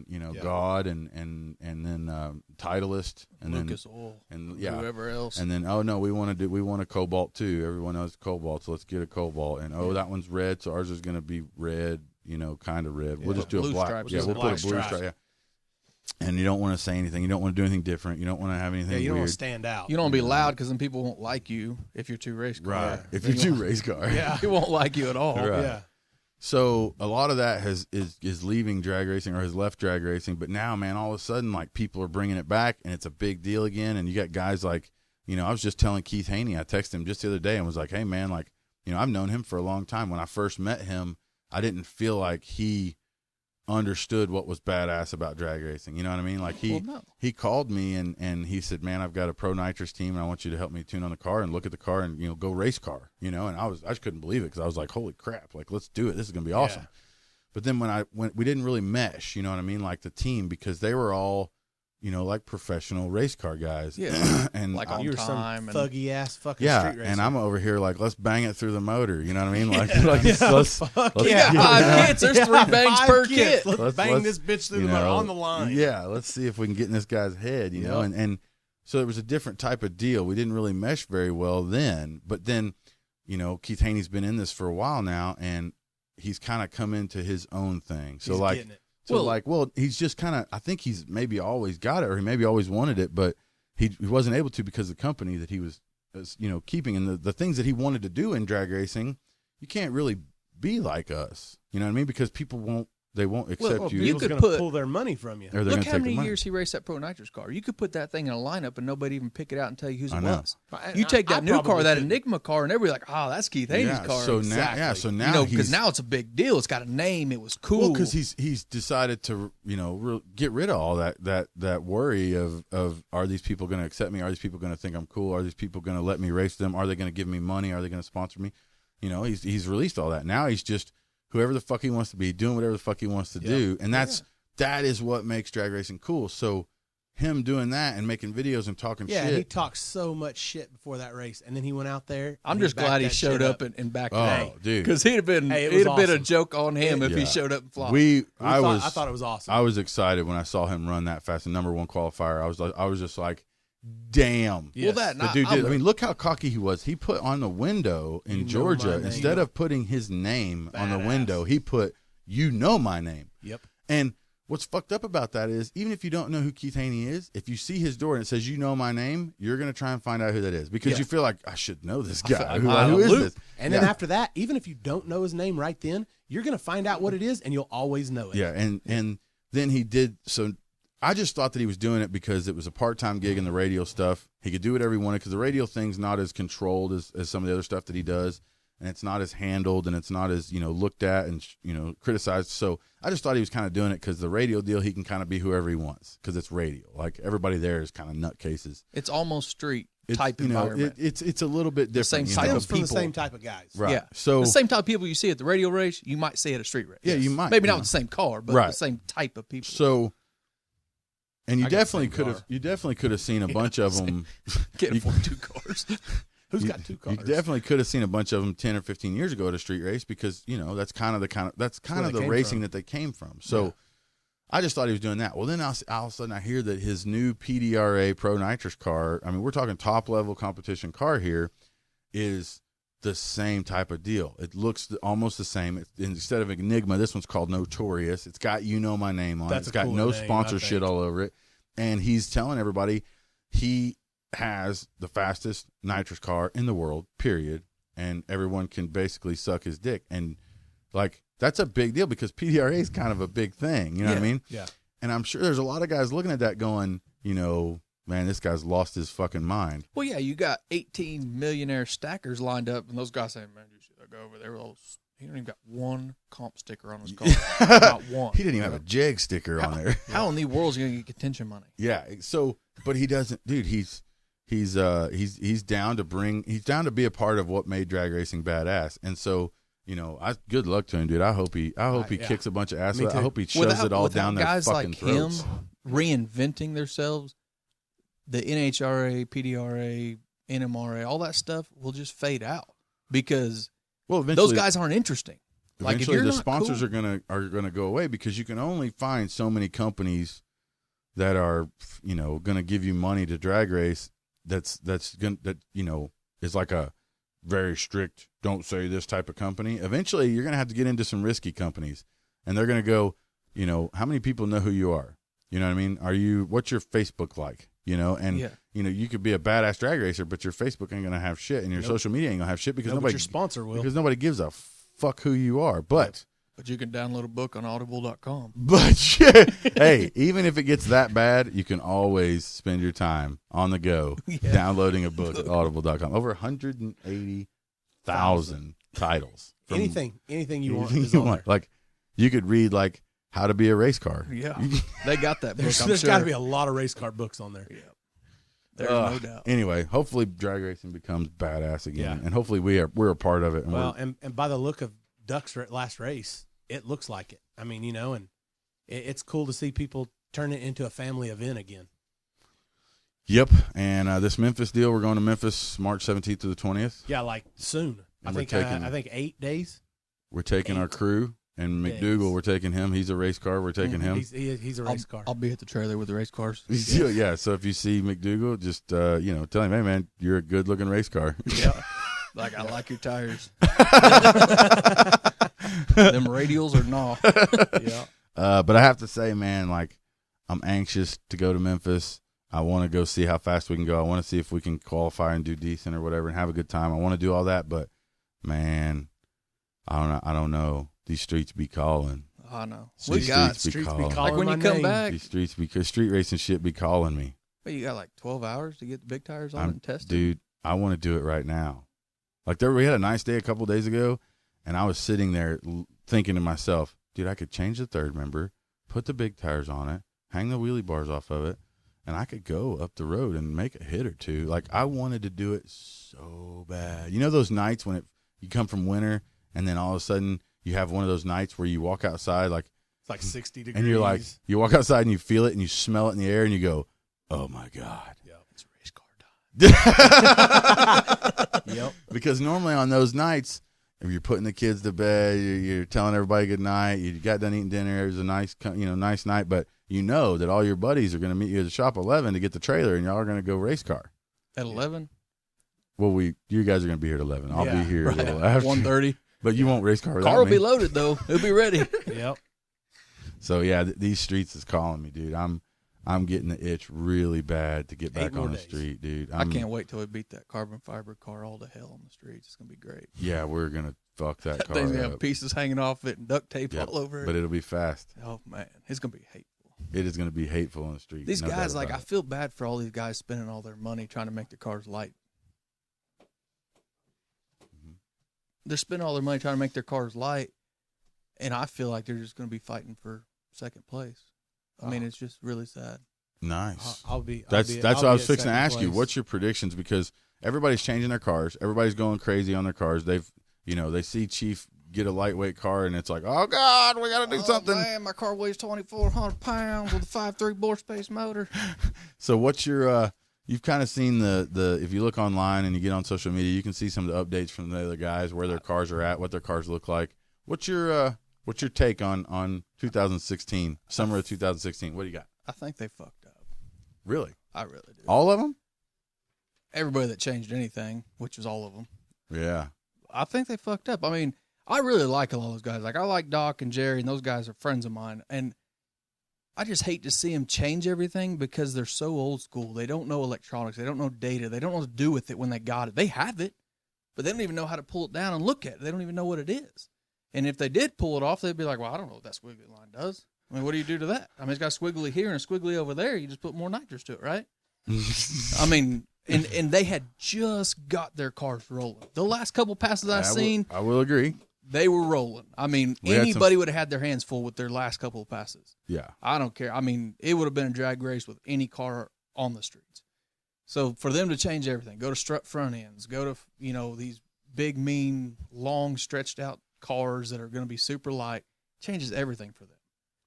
you know, God and then Titleist and Lucas then Oil and whoever else. and then, oh no, we want a Cobalt too. Everyone knows Cobalt, so let's get a Cobalt. And that one's red, so ours is going to be red, you know, kind of red. We'll just do a Blue black. stripes. Yeah, Just we'll black put a blue stripes. stripe. Yeah. And you don't want to say anything. You don't want to do anything different. You don't want to have anything Yeah, you don't weird. want to stand out. You don't want to be loud because then people won't like you if you're too race car. Right. If you're too race car. Yeah. He won't like you at all. Right. Yeah. So a lot of that is leaving drag racing, or has left drag racing. But now, man, all of a sudden, like, people are bringing it back, and it's a big deal again. And you got guys like, you know, I was just telling Keith Haney, I texted him just the other day and was like, hey, man, like, you know, I've known him for a long time. When I first met him, I didn't feel like he understood what was badass about drag racing. You know what I mean? Like, he called me and he said, man, I've got a pro nitrous team, and I want you to help me tune on the car and look at the car and, you know, go race car, you know? And I just couldn't believe it, because I was like, holy crap, like, let's do it. This is going to be awesome. Yeah. But then when we didn't really mesh, you know what I mean? Like the team, because they were all, you know, like professional race car guys. Yeah. And Like I- on You were time some and- thuggy ass fucking yeah, street racer. and I'm over here like, let's bang it through the motor. You know what I mean? Like, let's Fuck let's- You got 5 kits. There's 3 bangs Five per kids. kit. Let's bang this bitch through you the motor know, on the line. Yeah, let's see if we can get in this guy's head, you know? And so it was a different type of deal. We didn't really mesh very well then. But then, you know, Keith Haney's been in this for a while now, and he's kind of come into his own thing. So, He's like, getting it. he's just kind of, I think he's maybe always got it, or he maybe always wanted it, but he wasn't able to because of the company that he was, you know, keeping. And the things that he wanted to do in drag racing, you can't really be like us. You know what I mean? Because people won't accept you. you People's could gonna put- pull their money from you. or they're Look gonna how take many the money. years he raced that Pro Nitrous car. You could put that thing in a lineup and nobody even pick it out and tell you whose I it know. was. I- You take I that new car, probably that couldn't. Enigma car, and everybody's like, "Oh, that's Keith Haney's Yeah, car." so Exactly. now, so now you know, because he's, now it's a big deal. It's got a name. It was cool. well, because he's decided to, you know, get rid of all that worry of are these people going to accept me? Are these people going to think I'm cool? Are these people going to let me race them? Are they going to give me money? Are they going to sponsor me? You know, he's released all that. Now he's just whoever the fuck he wants to be, doing whatever the fuck he wants to do, and that is what makes drag racing cool. So him doing that and making videos and talking Yeah, shit. he talked so much shit before that race, and then he went out there. I'm and just backed glad he that showed shit up and backed it Oh, up. dude. Because he'd have been Hey, it was been a awesome. joke on him if he Yeah. showed up and flopped. I thought it was awesome. I was excited when I saw him run that fast, the #1 qualifier. I was just like, damn. Yes. Well, that The dude did. I mean, look how cocky he was. He put on the window in You know Georgia, my name. instead of putting his name on the Badass. window, he put, "You know my name." Yep. And what's fucked up about that is, even if you don't know who Keith Haney is, if you see his door and it says, "You know my name," you're going to try and find out who that is because Yeah. you feel like, I should know this feel guy. like Who I'm who out of is loop. this? And then after that, even if you don't know his name right then, you're going to find out what it is, and you'll always know it. Yeah, and then he did. So I just thought that he was doing it because it was a part-time gig in the radio stuff. He could do whatever he wanted because the radio thing's not as controlled as some of the other stuff that he does, and it's not as handled, and it's not as, you know, looked at and, you know, criticized. So I just thought he was kind of doing it because the radio deal, he can kind of be whoever he wants because it's radio. Like, everybody there is kind of nutcases. It's almost street It's, type you know, environment. it's a little bit different. same you type know? Stems of from the people. same type of guys. Right. Yeah. So The same type of people you see at the radio race, you might see at a street race. Yeah, you might, Maybe you not know. with the same car, but Right. the same type of people. So, and you I got the definitely same could have car. seen a bunch of them. Can't afford 2 cars. Who's got 2 cars? You definitely could have seen a bunch of them 10 or 15 years ago at a street race because, you know, that's kind of where the they racing came that they came from. So I just thought he was doing that. Well, then all of a sudden I hear that his new PDRA Pro Nitrous car, I mean, we're talking top level competition car here, is the same type of deal. It looks almost the same. Instead of Enigma, this one's called Notorious. It's got "You Know My Name" on That's it. It's a got cooler no name, sponsor I shit think. all over it. And he's telling everybody he has the fastest nitrous car in the world, period. And everyone can basically suck his dick. And, like, that's a big deal because PDRA is kind of a big thing. You know what I mean? Yeah. And I'm sure there's a lot of guys looking at that going, you know, man, this guy's lost his fucking mind. Well, yeah, you got 18 millionaire stackers lined up, and those guys saying, "Man, you see that guy over there? He don't even got 1 comp sticker on his car. Not one. He didn't even have a Jag sticker on there. How in the world is he going to get contention money?" Yeah. So, but he doesn't, dude. He's down to be a part of what made drag racing badass. And so, you know, good luck to him, dude. I hope he Yeah. kicks a bunch of ass. Me I too. hope he shoves it all down their guys fucking like throats. him reinventing themselves, the NHRA, PDRA, NMRA, all that stuff will just fade out because Well, eventually, those guys aren't interesting. Like, if eventually you're the not sponsors cool- are gonna go away because you can only find so many companies that are, you know, gonna give you money to drag race. That you know, is like a very strict, don't say this type of company. Eventually, you're gonna have to get into some risky companies, and they're gonna go, you know, how many people know who you are? You know what I mean? What's your Facebook like? You know, and Yeah. you know, you could be a badass drag racer, but your Facebook ain't gonna have shit, and your social media ain't gonna have shit because No, but nobody your sponsor will. because nobody gives a fuck who you are. But you can download a book on audible.com. but shit, hey, even if it gets that bad, you can always spend your time on the go downloading a book at audible.com. Over 180,000 titles. from anything you want anything is you on want. there. Like, you could read like how to be a race car. Yeah, they got that book. There's I'm got sure. to be a lot of race car books on there. There's no doubt. Anyway, hopefully drag racing becomes badass again, Yeah. and hopefully we're a part of it. And Well, and by the look of Duck's last race, it looks like it. I mean, and it's cool to see people turn it into a family event again. Yep. And this Memphis deal, we're going to Memphis March 17th to the 20th. Yeah, like soon. And I think 8 days. We're taking our crew. And McDoogle, we're taking him. He's a race car. We're taking him. He's a race car. I'll be at the trailer with the race cars. Yeah. So if you see McDoogle, just tell him, hey man, you're a good looking race car. Yeah. Like, I like your tires. Them radials are gnaw. Yeah. But I have to say, man, like, I'm anxious to go to Memphis. I want to go see how fast we can go. I want to see if we can qualify and do decent or whatever and have a good time. I want to do all that, but man, I don't know. These streets be calling. I know. Streets be calling. Like when you come back. These streets, because street racing shit be calling me. Well, you got like 12 hours to get the big tires on and test it. Dude, I want to do it right now. Like we had a nice day a couple days ago, and I was sitting there thinking to myself, dude, I could change the third member, put the big tires on it, hang the wheelie bars off of it, and I could go up the road and make a hit or two. Like, I wanted to do it so bad. You know those nights when you come from winter, and then all of a sudden you have one of those nights where you walk outside, like it's like 60 degrees. and you're like, you walk outside and you feel it and you smell it in the air and you go, oh my God. Yeah, it's race car time. Yep. Because normally on those nights, if you're putting the kids to bed, you're telling everybody good night, you got done eating dinner, it was a nice night, but you know that all your buddies are going to meet you at the shop at 11 to get the trailer, and y'all are going to go race car. At 11? Well, you guys are going to be here at 11. I'll be here a little after. 1:30. But you won't race car without Car will me. be loaded, though. It'll be ready. Yep. So, yeah, these streets is calling me, dude. I'm getting the itch really bad to get back on the street, dude. I can't wait till we beat that carbon fiber car all to hell on the streets. It's going to be great. Yeah, we're going to fuck that car Thing's going to up. have pieces hanging off it and duct tape all over it. But it'll be fast. Oh, man. It's going to be hateful. It is going to be hateful on the street. These no guys, doubt like, about I it. feel bad for all these guys spending all their money trying to make their cars light. They're spending all their money trying to make their cars light, and I feel like they're just going to be fighting for second place. I mean, it's just really sad. Nice. That's what I was fixing to ask you. What's your predictions? Because everybody's changing their cars. Everybody's going crazy on their cars. They see Chief get a lightweight car, and it's like, oh God, we got to do something. Man, my car weighs 2,400 pounds with a 5.3 bore space motor. So what's your? You've kind of seen the if you look online and you get on social media, you can see some of the updates from the other guys, where their cars are at, what their cars look like. What's your take on 2016, summer of 2016? What do you got? I think they fucked up. Really? I really do. All of them? Everybody that changed anything, which was all of them. Yeah. I think they fucked up. I mean, I really like a lot of those guys. Like, I like Doc and Jerry, and those guys are friends of mine. And I just hate to see them change everything because they're so old school. They don't know electronics. They don't know data. They don't know what to do with it when they got it. They have it, but they don't even know how to pull it down and look at it. They don't even know what it is. And if they did pull it off, they'd be like, well, I don't know what that squiggly line does. I mean, what do you do to that? I mean, it's got a squiggly here and a squiggly over there. You just put more nitrous to it, right? I mean, and they had just got their cars rolling. The last couple passes I've seen, I will agree. they were rolling. I mean, anybody would have had their hands full with their last couple of passes. Yeah. I don't care. I mean, it would have been a drag race with any car on the streets. So for them to change everything, go to strut front ends, go to, these big, mean, long, stretched out cars that are going to be super light, changes everything for them.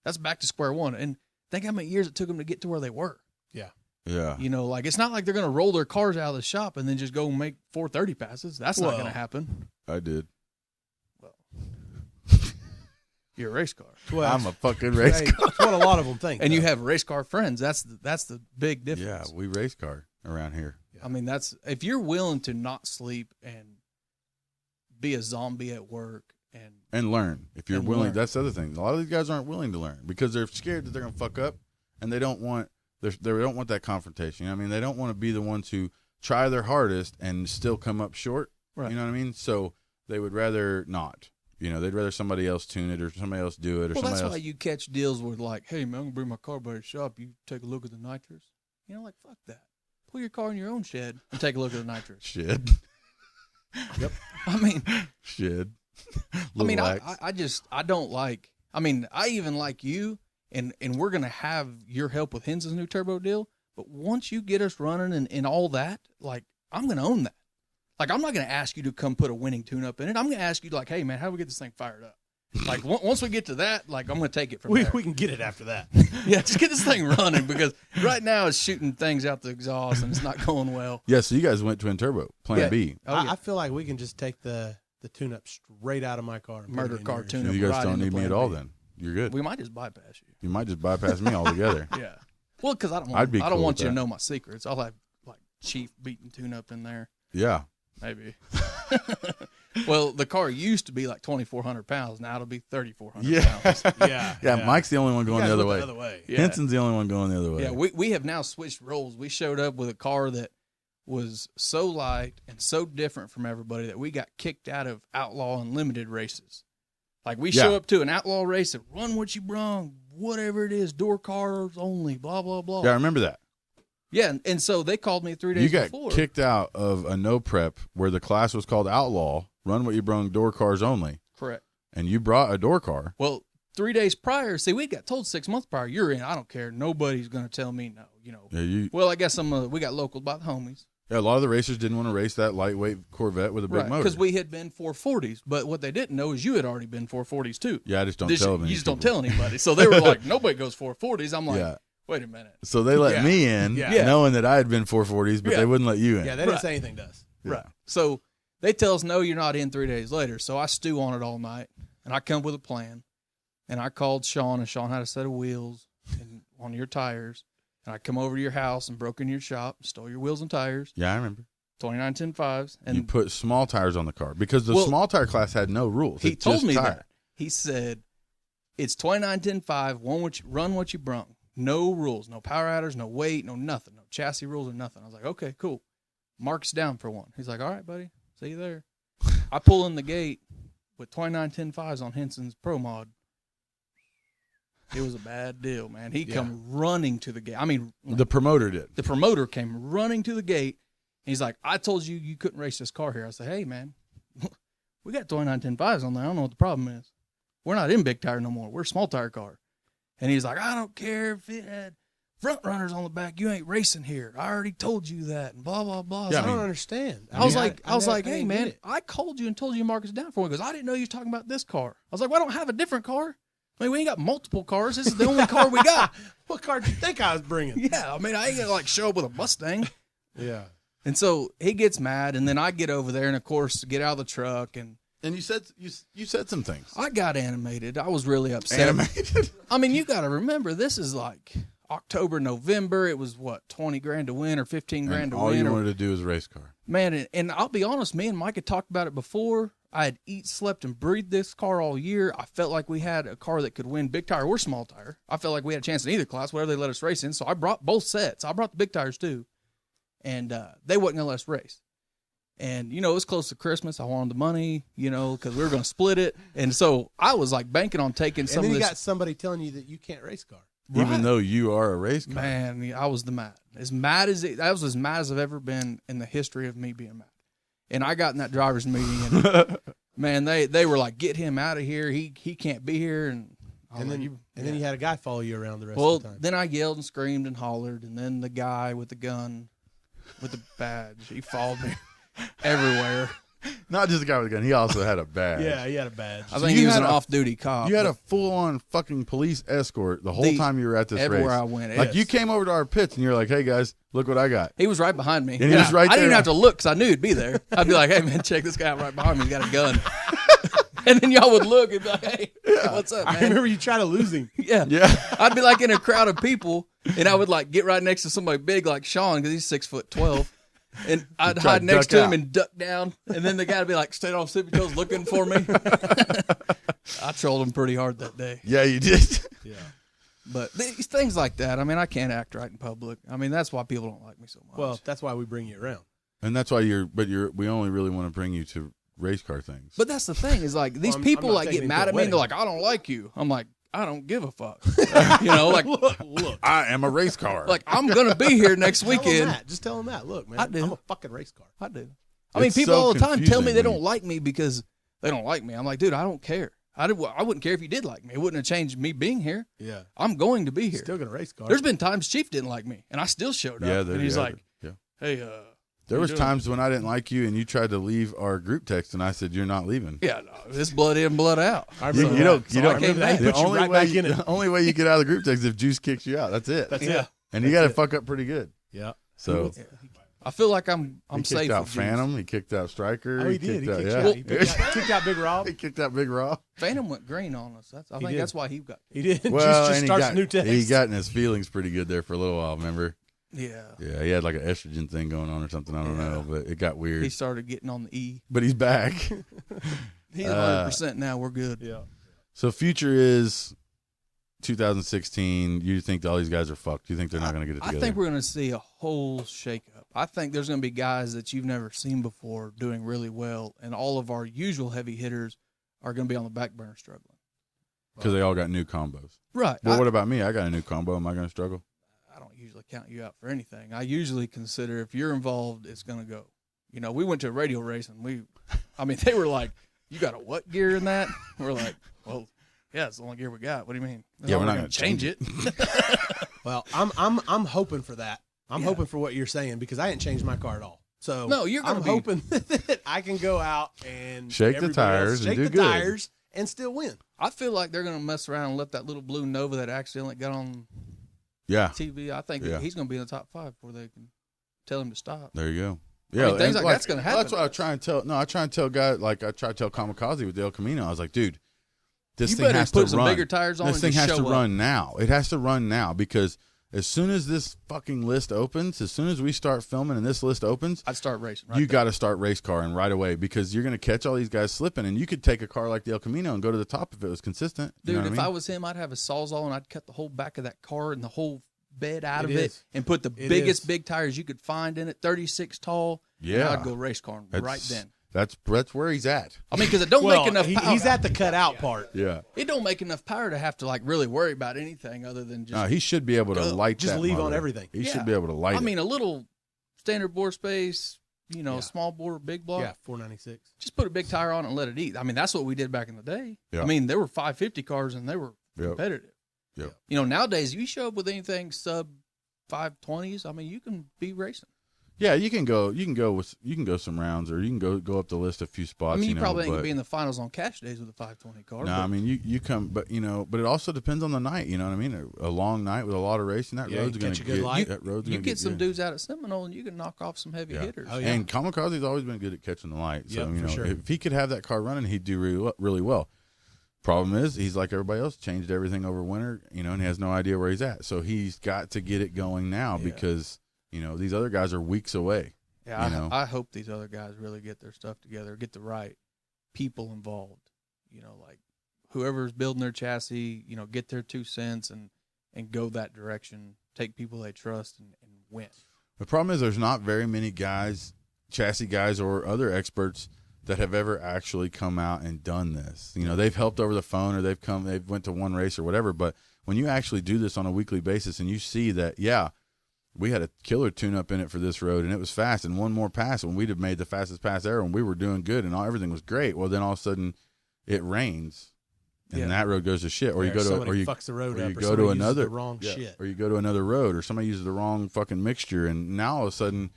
That's back to square one. And think how many years it took them to get to where they were. Yeah. Yeah. Like, it's not like they're going to roll their cars out of the shop and then just go and make 430 passes. That's not going to happen. I did. Well, you're a race car. Well, I'm a fucking race car. That's what a lot of them think. And you have race car friends. That's the big Yeah, difference. we race car around here. I mean, if you're willing to not sleep and be a zombie at work And learn. If you're And willing, learn. that's the other thing. A lot of these guys aren't willing to learn because they're scared that they're going to fuck up, and they don't want that confrontation. I mean, they don't want to be the ones who try their hardest and still come up short. Right. You know what I mean? So they would rather not. They'd rather somebody else tune it or somebody else do it or somebody that's else. why you catch deals with like, hey, man, I'm going to bring my car by the shop. You take a look at the nitrous. Like, fuck that. Pull your car in your own shed and take a look at the nitrous. Shed. Yep. I mean, Shed. I mean, I don't like, I even like you, and we're going to have your help with Hens's new turbo deal. But once you get us running and all that, like, I'm going to own that. Like, I'm not going to ask you to come put a winning tune-up in it. I'm going to ask you, like, hey, man, how do we get this thing fired up? Like once we get to that, like I'm going to take it from We there. can get it after that. Yeah, just get this thing running because right now it's shooting things out the exhaust and it's not going well. Yeah, so you guys went twin turbo, Plan Yeah. B. Oh, yeah. I feel like we can just take the tune-up straight out of my car. And put Murder it in car yours. tune-up. You guys right don't into need me Plan at all B. then. You're good. We might just bypass you. You might just bypass me altogether. Yeah. Well, because I don't I'd be want cool you with to that. know my secrets. I'll have like Chief beating tune-up in there. Yeah. Maybe. Well, the car used to be like 2,400 pounds. Now it'll be 3,400 Yeah. pounds. Yeah, Mike's the only one going You the guys other went way. the other way. Yeah. Henson's the only one going the other way. Yeah, we have now switched roles. We showed up with a car that was so light and so different from everybody that we got kicked out of Outlaw Unlimited races. Like we show Yeah. up to an Outlaw race and run what you brung, whatever it is, door cars only, blah, blah, blah. Yeah, I remember that. Yeah, and so they called me 3 days You got before. kicked out of a no prep where the class was called Outlaw, run what you brung, door cars only, Correct. and you brought a door car. Well, 3 days prior, see, we got told 6 months prior, you're in. I don't care. Nobody's going to tell me no, you know. Yeah, Well, I guess we got localed by the homies. a lot of the racers didn't want to race that lightweight Corvette with a big motor. Because we had been 440s. But what they didn't know is you had already been 440s too. Yeah, I just don't This- tell them. You just don't tell anybody. So they were like, nobody goes 440s. I'm like, Yeah. wait a minute. So they let Yeah. me in, Yeah. knowing that I had been 440s, but Yeah. they wouldn't let you in. Yeah, they didn't Right. say anything to us. Yeah. Right. So they tell us, no, you're not in 3 days later. So I stew on it all night, and I come up with a plan. And I called Shawn, and Shawn had a set of wheels and on your tires. And I come over to your house and broke into your shop, stole your wheels and tires, Yeah, I remember. 2910.5s. And You put small tires on the car because the Well, small tire class had no rules. he It's told just me tire. that. He said, it's 2910.5, run what you brung. No rules, no power adders, no weight, no nothing, no chassis rules or nothing. I was like, okay, cool. Mark's down for one. He's like, all right, buddy, see you there. I pull in the gate with 2910.5s on Henson's Pro Mod. It was a bad deal, man. He come running to the gate. I mean, The promoter did. the promoter came running to the gate. And he's like, I told you you couldn't race this car here. I said, hey, man, we got 2910.5s on there. I don't know what the problem is. We're not in big tire no more. We're a small tire car. And he's like, I don't care if it had front runners on the back. You ain't racing here. I already told you that. And blah, blah, blah. Yeah, I don't understand. I was mean, like, I hey, didn't man, get it. I called you and told you to mark us down for me because I didn't know you was talking about this car. I was like, well, I don't have a different car. I mean, we ain't got multiple cars. This is the only car we got. What car did you think I was bringing? Yeah, I mean, I ain't gonna like show up with a Mustang. Yeah. And so he gets mad, and then I get over there, and of course, get out of the truck, and And you said some things. I got animated. I was really upset. Animated. I mean, you got to remember, this is like October, November. It was what, 20 grand to win or 15 grand And to all win. you or- wanted to do was race car. Man, and I'll be honest, me and Mike had talked about it before. I had slept, and breathed this car all year. I felt like we had a car that could win big tire or small tire. I felt like we had a chance in either class, whatever they let us race in. So I brought both sets. I brought the big tires too. And they wasn't going to let us race. And, you know, it was close to Christmas. I wanted the money, you know, because we were going to split it. And so I was like banking on taking some And then of you this. got somebody telling you that you can't race car. Even though you are a race car. Man, I was as mad as I've ever been in the history of me being mad. And I got in that driver's meeting, and man, they were like, "Get him out of here. He can't be here." And Then you had a guy follow you around the rest well, of the time. then I yelled and screamed and hollered, and then the guy with the gun, with the badge, he followed me everywhere. Not just a guy with a gun. He also had a badge. Yeah, he had a badge. I think you he was had an a- off-duty cop. You had a full-on fucking police escort the whole The- time you were at this everywhere race. I went. Like Yes. you came over to our pits and you're like, "Hey guys, look what I got." He was right behind me. And he was right I didn't even there. have to look because I knew he'd be there. I'd be like, hey, man, check this guy out right behind me. He's got a gun. And then y'all would look and be like, hey, what's up, I man? remember you tried to lose him. Yeah. Yeah. I'd be like in a crowd of people, and I would like get right next to somebody big like Shawn because he's 6'12", and I'd try hide to next duck to him out. and duck down, and then the guy would be like, "Stay off tippy toes, looking for me." I trolled him pretty hard that day, Yeah, you did. Yeah. but things like that. I mean, I can't act right in public. I mean, that's why people don't like me so much. Well, that's why we bring you around. And that's why we only really want to bring you to race car things. But that's the thing is like these I'm people not like taking get him mad to a at me and they're wedding. like, I don't like you. I'm like, I don't give a fuck. You know, like Look. I am a race car. like I'm gonna be here next Tell him weekend. that. Just tell him that. Look, man, I do. I'm a fucking race car. I do. I mean, It's people so all the time tell me confusing they when don't like me because they don't like me. I'm like, dude, I don't care. I wouldn't care if you did like me. It wouldn't have changed me being here. Yeah. I'm going to be here. Still gonna race car. There's been times Chief didn't like me, and I still showed up. yeah, and he's like, yeah. hey, There was times when I didn't like you and you tried to leave our group text and I said, you're not leaving. Yeah, no, this blood in, blood out. You don't. I came back. The Put you only right way, back in it. the only way you get out of the group text is if Juice kicks you out. That's it. That's Yeah. it. And you got to fuck up pretty good. Yeah. So I feel like I'm he kicked safe. out with Juice. Phantom. He kicked out Striker. Oh, he did. He kicked kicked, out, out. He kicked out Big Rob. He kicked out Big Rob. Phantom went green on us. I think did. that's why he got. He did. Well, just and starts a new text. he got in his feelings pretty good there for a little while. Remember? Yeah. Yeah, he had like an estrogen thing going on or something. I don't know, but it got weird. He started getting on the E. But he's back. He's 100% now. We're good. Yeah. So future is 2016. You think all these guys are fucked? You think they're not going to get it together? I think we're going to see a whole shakeup. I think there's going to be guys that you've never seen before doing really well, and all of our usual heavy hitters are going to be on the back burner struggling. because they all got new combos. Right. Well, what about me? I got a new combo. Am I going to struggle? I don't usually count you out for anything. I usually consider if you're involved, it's going to go. You know, we went to a radio race and they were like, "You got a what gear in that?" We're like, "Well, yeah, it's the only gear we got." What do you mean? Yeah, we're not going to change it. Well, I'm hoping for that. I'm hoping for what you're saying because I didn't change my car at all. So No, you're gonna I'm be- hoping that I can go out and Shake the everybody tires else and shake do the good. tires and still win. I feel like they're going to mess around and let that little blue Nova that accidentally got on Yeah, TV. I think Yeah. he's going to be in the top 5 before they can tell him to stop. there you go. I Yeah, mean, things and like that's gonna happen. That's what I try and tell. No, I try and tell guys like I try to tell Kamikaze with the El Camino. I was like, dude, this You thing better has put to some run. bigger tires on This and thing just has to show up. run now. It has to run now because as soon as this fucking list opens, as soon as we start filming and this list opens, I'd start racing. Right you there. got to start race carring right away because you're going to catch all these guys slipping, and you could take a car like the El Camino and go to the top if it was consistent. You Dude, know what if I I mean? was him, I'd have a Sawzall and I'd cut the whole back of that car and the whole bed out It of it is. and put the It biggest is. big tires you could find in it, 36 tall. Yeah. and I'd go race car right That's- then. That's where he's at. I mean, because it don't Well, make enough power. he's at the cutout part. Yeah. It don't make enough power to have to like really worry about anything other than just. No, he should be able to light Just that leave on motor. everything. He Yeah. should be able to light I mean, it. a little standard bore space, Yeah. small bore, big block. Yeah, 496. Just put a big tire on it and let it eat. I mean, that's what we did back in the day. Yeah. I mean, there were 550 cars and they were Yep. competitive. Yep. You know, nowadays you show up with anything sub 520s. I mean, you can be racing. Yeah, you can go some rounds, or you can go up the list a few spots. I mean, you know, probably ain't but- gonna be in the finals on cash days with a 520 car. No, but I mean you come, but but it also depends on the night. You know what I mean? A long night with a lot of racing, that Yeah, road's you going catch to a good get light. that road's you gonna get some good. dudes out at Seminole and you can knock off some heavy Yeah. hitters. Oh, yeah. And Kamikaze's always been good at catching the light. So Yep, for sure. if he could have that car running, he'd do really well. Problem is, he's like everybody else, changed everything over winter, and he has no idea where he's at. So he's got to get it going now because these other guys are weeks away. Yeah, I hope these other guys really get their stuff together, get the right people involved. Like whoever's building their chassis, get their 2 cents and go that direction. Take people they trust and win. The problem is there's not very many guys, chassis guys or other experts that have ever actually come out and done this. They've helped over the phone or they've went to one race or whatever. But when you actually do this on a weekly basis and you see that, we had a killer tune-up in it for this road, and it was fast. And one more pass, and we'd have made the fastest pass ever, and we were doing good, and everything was great. Well, then all of a sudden, it rains, and that road goes to shit. Or you go to, somebody or you fucks the road or up, you or go somebody to uses another the wrong shit. or you go to another road, or somebody uses the wrong fucking mixture, and now all of a sudden,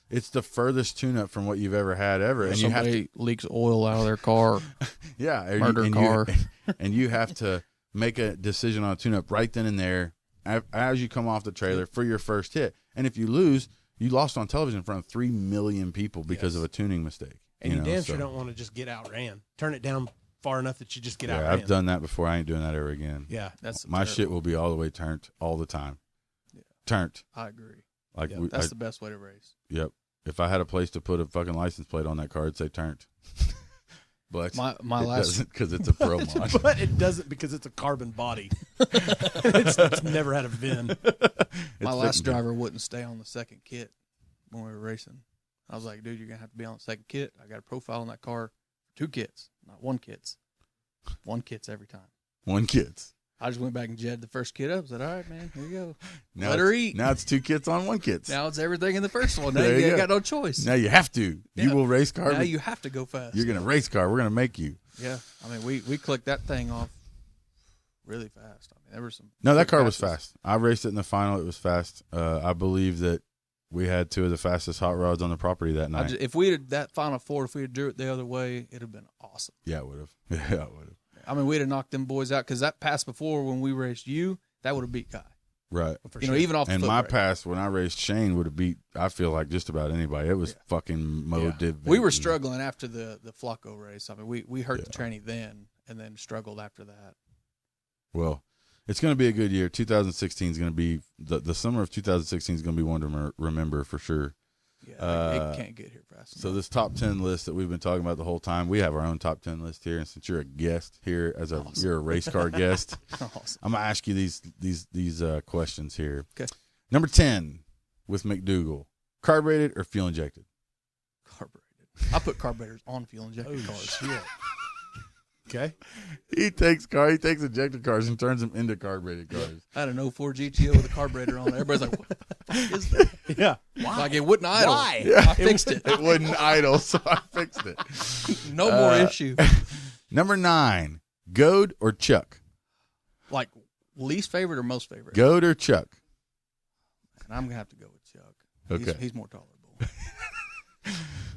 it's the furthest tune-up from what you've ever had ever, and you have to, Somebody leaks oil out of their car. Murder car. and you have to make a decision on a tune-up right then and there as you come off the trailer for your first hit. And if you lose, you lost on television in front of 3 million people because of a tuning mistake. And you damn sure so- don't want to just get outran. Turn it down far enough that you just get Yeah, outran. I've done that before. I ain't doing that ever again. Yeah. That's My terrible. shit will be all the way turned all the time. Yeah. Turned. I agree. Like Yeah, That's the best way to race. Yep. If I had a place to put a fucking license plate on that car, it'd say turned. But My it last doesn't because it's a pro mod. But it doesn't because it's a carbon body. it's never had a VIN. my It's last fitting. driver wouldn't stay on the second kit when we were racing. I was like, dude, you're gonna have to be on the second kit. I got a profile on that car for 2 kits, not 1 kits. 1 kits every time. One kid's. I just went back and jetted the first kit up. Said, all right, man, here you go. Now Let her it's- eat. Now it's 2 kits on 1 kits. Now it's everything in the first one. Now There you you ain't go. got no choice. Now you have to. Yeah. You will race car. Now you have to go fast. You're gonna race car. We're gonna make you. Yeah, I mean, we clicked that thing off really fast. I mean, there were some. No, that quick car was passes. fast. I raced it in the final. It was fast. I believe that we had two of the fastest hot rods on the property that night. if we had that Final Four, if we had drew it the other way, it'd have been awesome. Yeah, it would have. Yeah, it would have. I mean, we'd have knocked them boys out because that pass before when we raced you, that would have beat Guy. Right. For You know, sure. even off the And foot my brake. pass when I raced Shane would have beat, I feel like, just about anybody. It was fucking motivating. We were struggling after the Flacco race. I mean, we hurt the tranny then and then struggled after that. Well, it's going to be a good year. 2016 is going to be, the summer of 2016 is going to be one to remember for sure. Yeah, it can't get here fast So enough. this top 10 list that we've been talking about the whole time, we have our own top 10 list here. And since you're a guest here, you're a race car guest, Awesome. I'm going to ask you these questions here. Okay. Number 10 with McDoogle, carbureted or fuel injected? Carbureted. I put carburetors on fuel injected cars. Shit. Okay. He takes injected cars and turns them into carbureted cars. I had an 04 GTO with a carburetor on it. Everybody's like, what the fuck is that? Yeah. Like, it wouldn't idle. Why? I fixed it. It wouldn't idle, so I fixed it. No more issue. Number 9, Goad or Chuck? Like, least favorite or most favorite? Goad or Chuck? And I'm going to have to go with Chuck. Okay. He's more tolerable.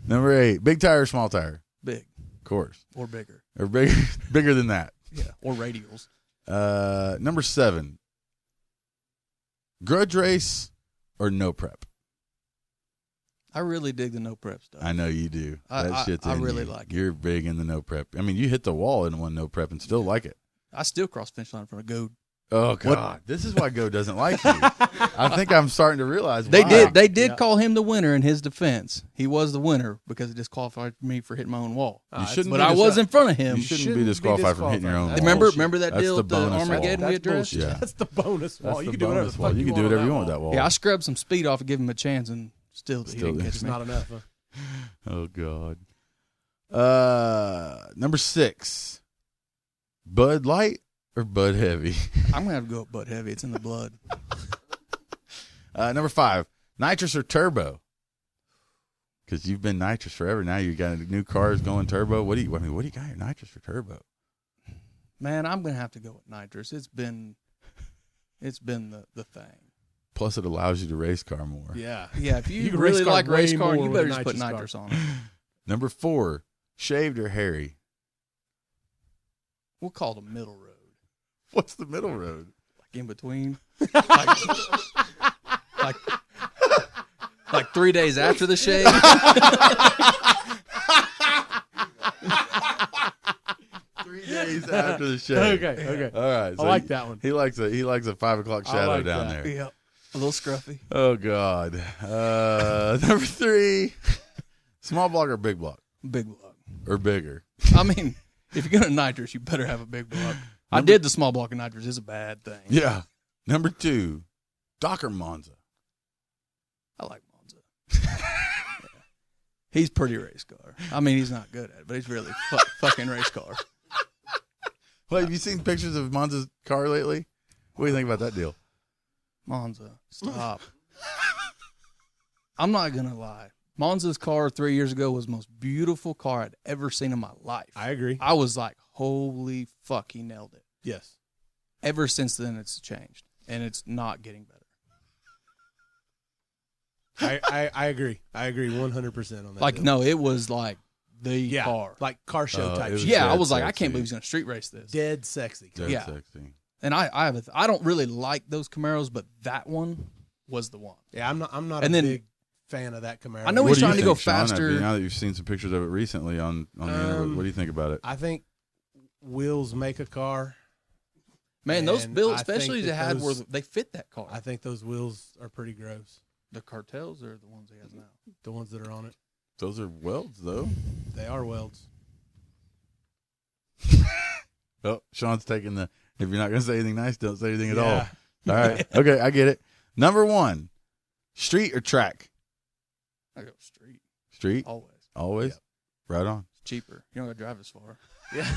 Number 8, big tire or small tire? Big Of course. or bigger. Or bigger than that. Yeah. Or radials. Number 7, grudge race or no prep? I really dig the no prep stuff. I know you do. That shit's I in really you. like it. You're big in the no prep. I mean, you hit the wall in one no prep and still like it. I still cross finish line in front of Goad. Oh God, this is why Go doesn't like you. I think I'm starting to realize why. They did call him the winner in his defense. He was the winner because it disqualified me for hitting my own wall. You shouldn't But be I was in front of him. You shouldn't be disqualified from hitting your own wall. Remember that That's deal the at the bonus wall. Armageddon we addressed? Yeah. That's the bonus wall. That's You the can do whatever bonus the wall. fuck You can do whatever you want with that wall. Yeah, I scrubbed some speed off and give him a chance, and still he didn't catch It's me. not enough. Huh? Oh God. Number 6, Bud Light or Bud Heavy? I'm gonna have to go with Bud Heavy. It's in the blood. Number 5, nitrous or turbo? Because you've been nitrous forever. Now you got new cars going turbo. What do you got your nitrous or turbo? Man, I'm gonna have to go with nitrous. It's been the thing. Plus, it allows you to race car more. Yeah. Yeah, if you, You can really race car like race way car, more you with better a just put nitrous car. nitrous on it. Number 4, shaved or hairy? We'll call it a middle road, What's the middle road? like in between, like 3 days after the shave. 3 days after the shave. Okay. All right. I like that one. He likes a 5:00 I shadow like down that. there. Yep, a little scruffy. Oh God. Number 3, small block or big block Big block. or bigger? I mean, if you're gonna nitrous, you better have a big block. I did the small block of nitrous. It's a bad thing. Yeah. Number 2, Doc or Monza? I like Monza. Yeah. He's pretty race car. I mean, he's not good at it, but he's really fucking race car. Well, have you seen pictures of Monza's car lately? What do you think about that deal? Monza, stop. I'm not gonna lie. Monza's car 3 years ago was the most beautiful car I'd ever seen in my life. I agree. I was like, holy fuck, he nailed it. Yes. Ever since then, it's changed, and it's not getting better. I agree. I agree 100% on that. Like, deal. no, it was like the Yeah. car. Like car show it type was shit. Yeah, I dead was like, I sexy. can't believe he's gonna street race this. Dead sexy. Dead Yeah. sexy. And I don't really like those Camaros, but that one was the one. Yeah, I'm not And a then- big fan of that Camaro. I know What he's do you trying to go think, Shawn, faster. now that you've seen some pictures of it recently on the internet, what do you think about it? I think wheels make a car. Man, those And build I think specials they that had were those- they fit that car. I think those wheels are pretty gross. The cartels are the ones he has now. The ones that are on it. Those are welds, though. They are welds. Oh, Sean's taking the, if you're not going to say anything nice, don't say anything at Yeah. all. All right. Okay, I get it. Number 1, street or track? I go street Street? always. Always? Yep. Right on. It's cheaper. You don't got to drive as far. Yeah.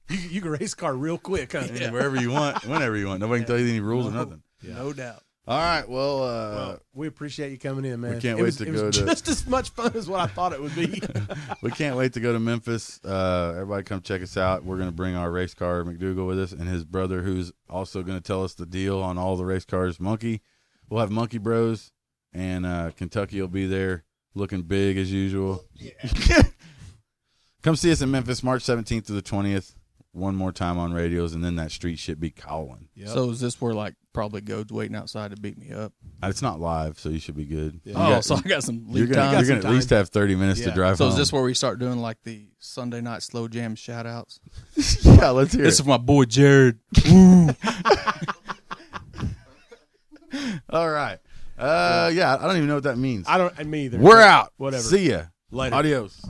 You can race car real quick, huh? Yeah, wherever you want, whenever you want. Nobody can tell you any rules or nothing. Yeah. No doubt. All right. Well, Well, we appreciate you coming in, man. can't It wait was- to it was go to- just as much fun as what I thought it would be. we can't wait to go to Memphis. Everybody come check us out. We're going to bring our race car, McDoogle, with us, and his brother, who's also going to tell us the deal on all the race cars, Monkey. We'll have Monkey Bros and Kentucky will be there looking big as usual. Come see us in Memphis, March 17th to the 20th. One more time on radios, and then that street shit be calling. Yep. So is this where like probably Gode's waiting outside to beat me up? It's not live, so you should be good. Yeah. So I got some You're lead gonna, time. you're gonna at least have 30 minutes to Yeah. drive So home. is this where we start doing like the Sunday night slow jam shout outs? Yeah, let's hear This it. is my boy Jared. All right. Yeah, I don't even know what that means. I don't. Me either. We're out. Whatever. See ya. Later. Adios.